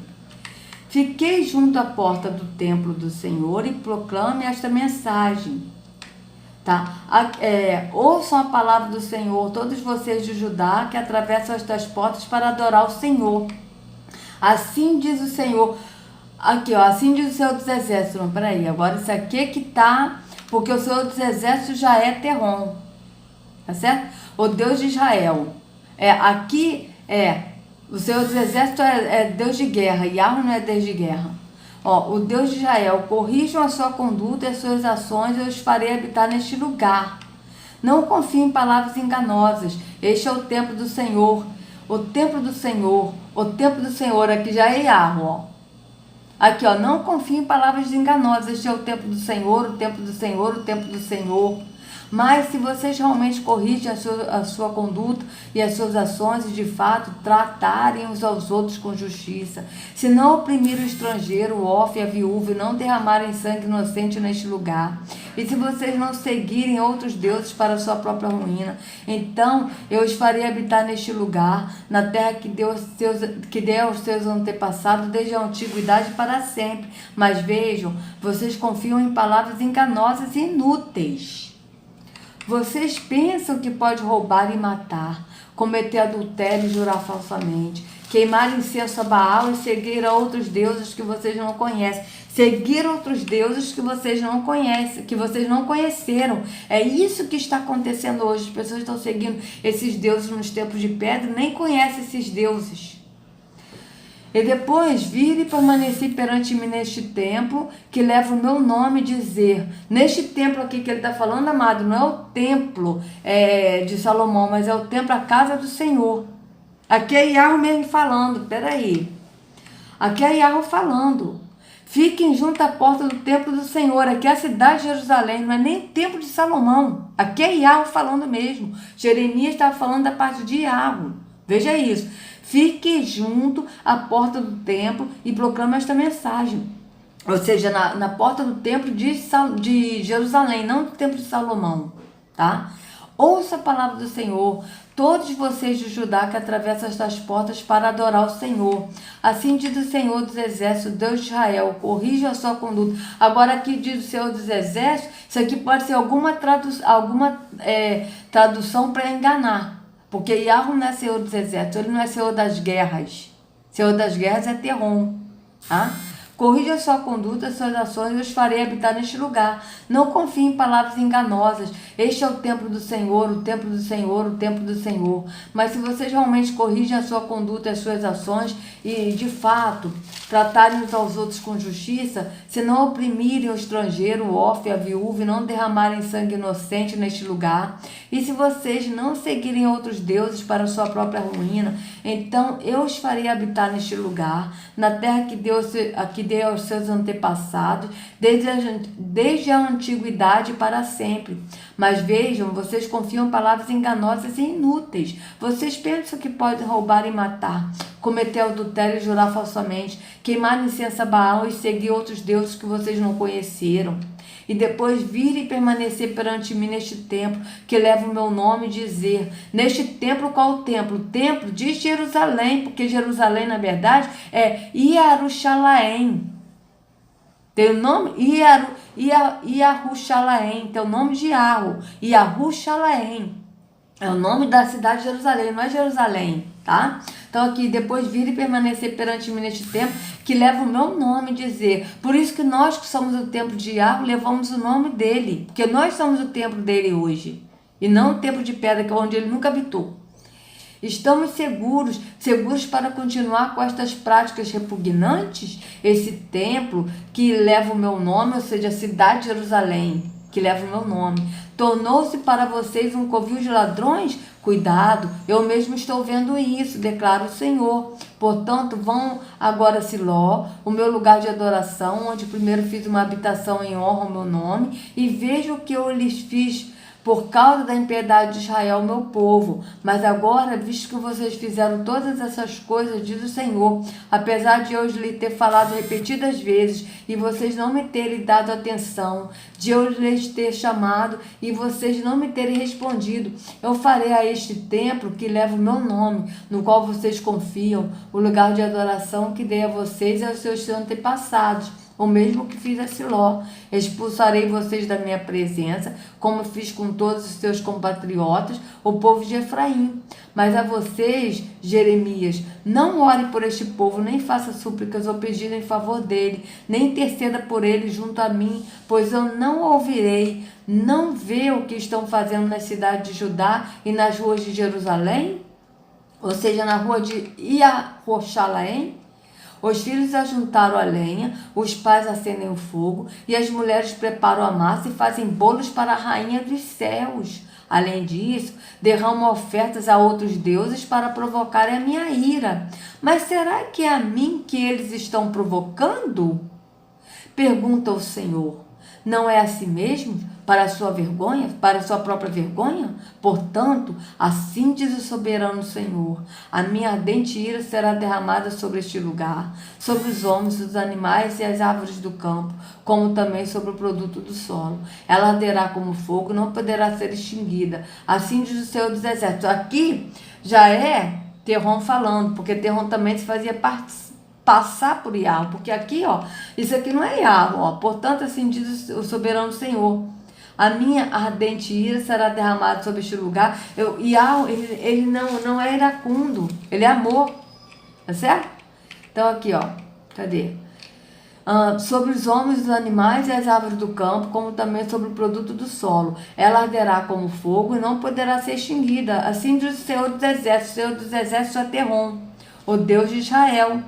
Fiquei junto à porta do templo do Senhor e proclame esta mensagem. Tá? Ouçam a palavra do Senhor, todos vocês de Judá que atravessam estas portas para adorar o Senhor. Assim diz o Senhor. Aqui, ó, assim diz o Senhor dos Exércitos. Não, peraí, agora isso aqui que tá porque o Senhor dos Exércitos já é Terrom, tá certo? O Deus de Israel. Aqui o Senhor dos Exércitos é Deus de guerra, Yahweh não é Deus de guerra. O Deus de Israel, corrijam a sua conduta e as suas ações, eu os farei habitar neste lugar. Não confie em palavras enganosas, este é o templo do Senhor, o templo do Senhor, o templo do Senhor, aqui já é Yahweh, Aqui, não confie em palavras enganosas, este é o templo do Senhor, o templo do Senhor, o templo do Senhor. Mas se vocês realmente corrigem a sua conduta e as suas ações e de fato tratarem uns aos outros com justiça, se não oprimir o estrangeiro, o órfão e a viúva e não derramarem sangue inocente neste lugar, e se vocês não seguirem outros deuses para a sua própria ruína, então eu os farei habitar neste lugar, na terra que deu aos seus antepassados desde a antiguidade para sempre. Mas vejam, vocês confiam em palavras enganosas e inúteis. Vocês pensam que pode roubar e matar, cometer adultério e jurar falsamente, queimar incenso a Baal e seguir a outros deuses que vocês não conhecem. Seguir outros deuses que vocês não conhecem, que vocês não conheceram. É isso que está acontecendo hoje. As pessoas estão seguindo esses deuses nos templos de pedra e nem conhecem esses deuses. E depois vir e permanecer perante mim neste templo, que leva o meu nome, dizer, neste templo aqui que ele está falando, amado, não é o templo de Salomão, mas é o templo, a casa do Senhor. Aqui é Yahweh mesmo falando, peraí. Aqui é Yahweh falando. Fiquem junto à porta do templo do Senhor, aqui é a cidade de Jerusalém, não é nem o templo de Salomão. Aqui é Yahweh falando mesmo. Jeremias estava falando da parte de Yahweh. Veja isso. Fique junto à porta do templo e proclame esta mensagem. Ou seja, na porta do templo de Jerusalém, não do templo de Salomão, tá? Ouça a palavra do Senhor, todos vocês de Judá que atravessam estas portas para adorar o Senhor. Assim diz o Senhor dos Exércitos, Deus de Israel, corrija a sua conduta. Agora aqui diz o Senhor dos Exércitos, isso aqui pode ser alguma tradução para enganar. Porque Yahweh não é Senhor dos Exércitos, ele não é Senhor das guerras. Senhor das guerras é Terrom. Tá? Corrija a sua conduta, as suas ações, eu os farei habitar neste lugar. Não confie em palavras enganosas. Este é o templo do Senhor, o templo do Senhor, o templo do Senhor. Mas se vocês realmente corrigem a sua conduta e as suas ações e, de fato, tratarem uns aos outros com justiça, se não oprimirem o estrangeiro, o órfão e a viúva e não derramarem sangue inocente neste lugar, e se vocês não seguirem outros deuses para a sua própria ruína, então eu os farei habitar neste lugar, na terra que deu aos seus antepassados, desde a antiguidade para sempre. Mas vejam, vocês confiam em palavras enganosas e inúteis. Vocês pensam que podem roubar e matar, cometer adultério e jurar falsamente, queimar incenso a Baal e seguir outros deuses que vocês não conheceram. E depois vir e permanecer perante mim neste templo, que leva o meu nome, e dizer, neste templo, qual o templo? O templo de Jerusalém, porque Jerusalém, na verdade, é Yarushalaim. Tem o nome Yarushalaim, tem o nome de Yahweh, Yarushalaim. É o nome da cidade de Jerusalém, não é Jerusalém, tá? Então aqui, depois vir e permanecer perante mim neste templo, que leva o meu nome, dizer. Por isso que nós que somos o templo de Yahweh, levamos o nome dele. Porque nós somos o templo dele hoje. E não o templo de pedra, que é onde ele nunca habitou. Estamos seguros para continuar com estas práticas repugnantes? Esse templo que leva o meu nome, ou seja, a cidade de Jerusalém, que leva o meu nome, tornou-se para vocês um covil de ladrões? Cuidado, eu mesmo estou vendo isso, declara o Senhor. Portanto, vão agora a Siló, o meu lugar de adoração, onde primeiro fiz uma habitação em honra ao meu nome, e vejam o que eu lhes fiz por causa da impiedade de Israel, meu povo. Mas agora, visto que vocês fizeram todas essas coisas, diz o Senhor, apesar de eu lhes ter falado repetidas vezes e vocês não me terem dado atenção, de eu lhes ter chamado e vocês não me terem respondido, eu farei a este templo que leva o meu nome, no qual vocês confiam, o lugar de adoração que dei a vocês e aos seus antepassados. o mesmo que fiz a Siló. Expulsarei vocês da minha presença, como fiz com todos os seus compatriotas, o povo de Efraim. Mas a vocês, Jeremias, não ore por este povo, nem faça súplicas ou pedido em favor dele, nem interceda por ele junto a mim, pois eu não ouvirei. Não vê o que estão fazendo na cidade de Judá e nas ruas de Jerusalém? Ou seja, na rua de Iarochalaém? Os filhos ajuntaram a lenha, os pais acendem o fogo, e as mulheres preparam a massa e fazem bolos para a rainha dos céus. Além disso, derramam ofertas a outros deuses para provocarem a minha ira. Mas será que é a mim que eles estão provocando? Pergunta o Senhor. Não é assim mesmo? Para a sua vergonha? Para a sua própria vergonha? Portanto, assim diz o soberano Senhor: a minha ardente ira será derramada sobre este lugar, sobre os homens, os animais e as árvores do campo, como também sobre o produto do solo. Ela arderá como fogo, não poderá ser extinguida. Assim diz o Senhor dos Exércitos. Aqui já é Terrom falando, porque Terrom também se fazia passar por Iarro, porque aqui, ó, isso aqui não é Iarro, ó. Portanto, assim diz o soberano Senhor: a minha ardente ira será derramada sobre este lugar. Iarro, ele não é iracundo, ele é amor, tá certo? Então aqui, ó, cadê? Sobre os homens, os animais e as árvores do campo, como também sobre o produto do solo. Ela arderá como fogo e não poderá ser extinguida. Assim diz o Senhor dos Exércitos. O Senhor dos Exércitos é Terrom, o Deus de Israel.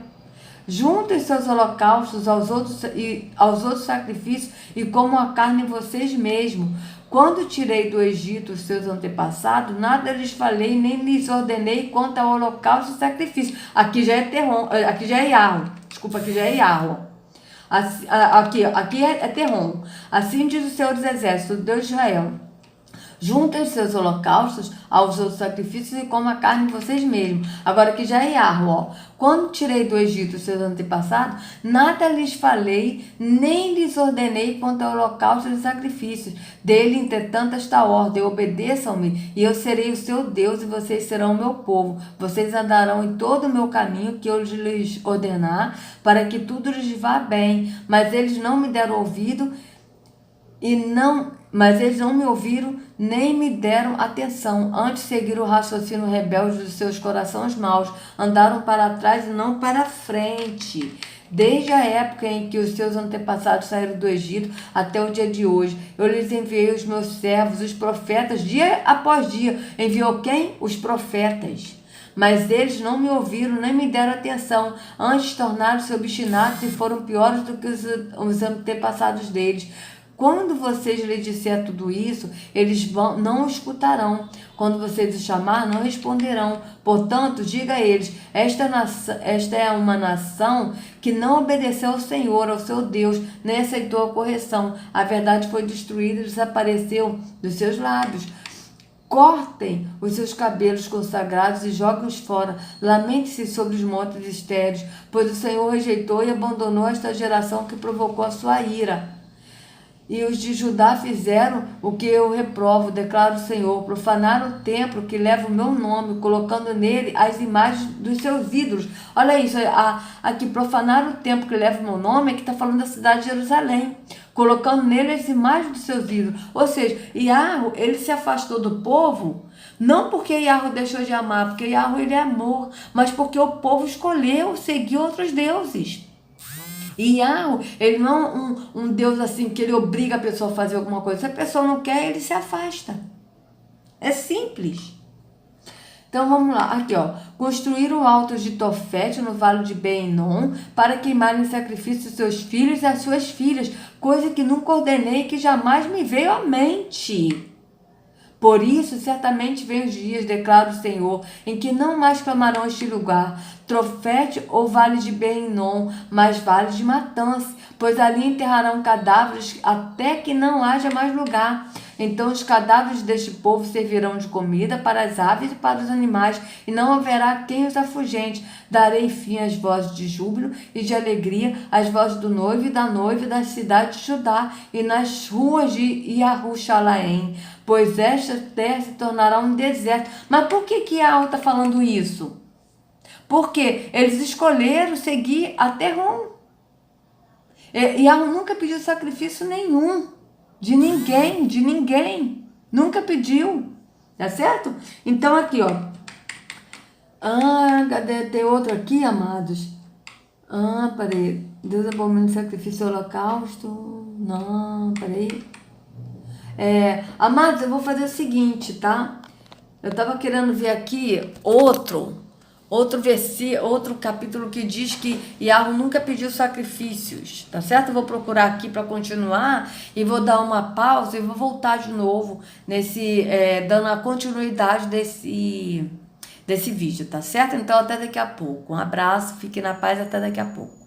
Juntem seus holocaustos aos outros sacrifícios e comam a carne vocês mesmos. Quando tirei do Egito os seus antepassados, nada lhes falei, nem lhes ordenei quanto ao holocausto e sacrifício. Aqui já é Terrom, aqui já é Iarro. Desculpa, aqui já é Iarro. Aqui é Terrom. Assim diz o Senhor dos Exércitos, o Deus de Israel: juntem os seus holocaustos aos outros sacrifícios e comam a carne de vocês mesmos. Agora aqui já é Iarro, ó. Quando tirei do Egito os seus antepassados, nada lhes falei, nem lhes ordenei quanto ao holocausto e sacrifícios. Dele, entretanto, esta ordem: obedeçam-me, e eu serei o seu Deus, e vocês serão o meu povo. Vocês andarão em todo o meu caminho que eu lhes ordenar, para que tudo lhes vá bem. Mas eles não me deram ouvido, Mas eles não me ouviram, nem me deram atenção. Antes seguiram o raciocínio rebelde dos seus corações maus. Andaram para trás e não para frente. Desde a época em que os seus antepassados saíram do Egito até o dia de hoje, eu lhes enviei os meus servos, os profetas, dia após dia. Enviou quem? Os profetas. Mas eles não me ouviram, nem me deram atenção. Antes tornaram-se obstinados e foram piores do que os antepassados deles. Quando vocês lhes disser tudo isso, eles não escutarão. Quando vocês os chamar, não responderão. Portanto, diga a eles: esta é uma nação que não obedeceu ao Senhor, ao seu Deus, nem aceitou a correção. A verdade foi destruída e desapareceu dos seus lábios. Cortem os seus cabelos consagrados e joguem-os fora. Lamente-se sobre os montes estéreis, pois o Senhor rejeitou e abandonou esta geração que provocou a sua ira. E os de Judá fizeram o que eu reprovo, declara o Senhor: profanaram o templo que leva o meu nome, colocando nele as imagens dos seus ídolos. Olha isso, aqui, profanaram o templo que leva o meu nome, é que está falando da cidade de Jerusalém, colocando nele as imagens dos seus ídolos. Ou seja, Iarro, ele se afastou do povo, não porque Iarro deixou de amar, porque Iarro, ele é amor, mas porque o povo escolheu seguir outros deuses. E Iarro, ele não é um Deus assim que ele obriga a pessoa a fazer alguma coisa. Se a pessoa não quer, ele se afasta. É simples. Então vamos lá, aqui ó: construíram altos de Tofete no vale de Ben-Hinom para queimarem sacrifício dos seus filhos e as suas filhas, coisa que nunca ordenei, que jamais me veio à mente. Por isso, certamente vem os dias, declara o Senhor, em que não mais clamarão este lugar, Tofete ou vale de Ben-Hinom, mas vale de Matance, pois ali enterrarão cadáveres até que não haja mais lugar. Então os cadáveres deste povo servirão de comida para as aves e para os animais, e não haverá quem os afugente. Darei fim às vozes de júbilo e de alegria, às vozes do noivo e da noiva das cidades de Judá e nas ruas de Iarochalaém, pois esta terra se tornará um deserto. Mas por que Iarro está falando isso? Porque eles escolheram seguir a Terrom. E Yahweh nunca pediu sacrifício nenhum. De ninguém. Nunca pediu. Tá certo? Então aqui, ó. Cadê? Tem outro aqui, amados. Peraí. Deus abomina o sacrifício e holocausto. Não, peraí. Amados, eu vou fazer o seguinte, tá? Eu tava querendo ver aqui outro capítulo que diz que Yahweh nunca pediu sacrifícios, tá certo? Eu vou procurar aqui para continuar e vou dar uma pausa e vou voltar de novo dando a continuidade desse vídeo, tá certo? Então até daqui a pouco. Um abraço, fique na paz, até daqui a pouco.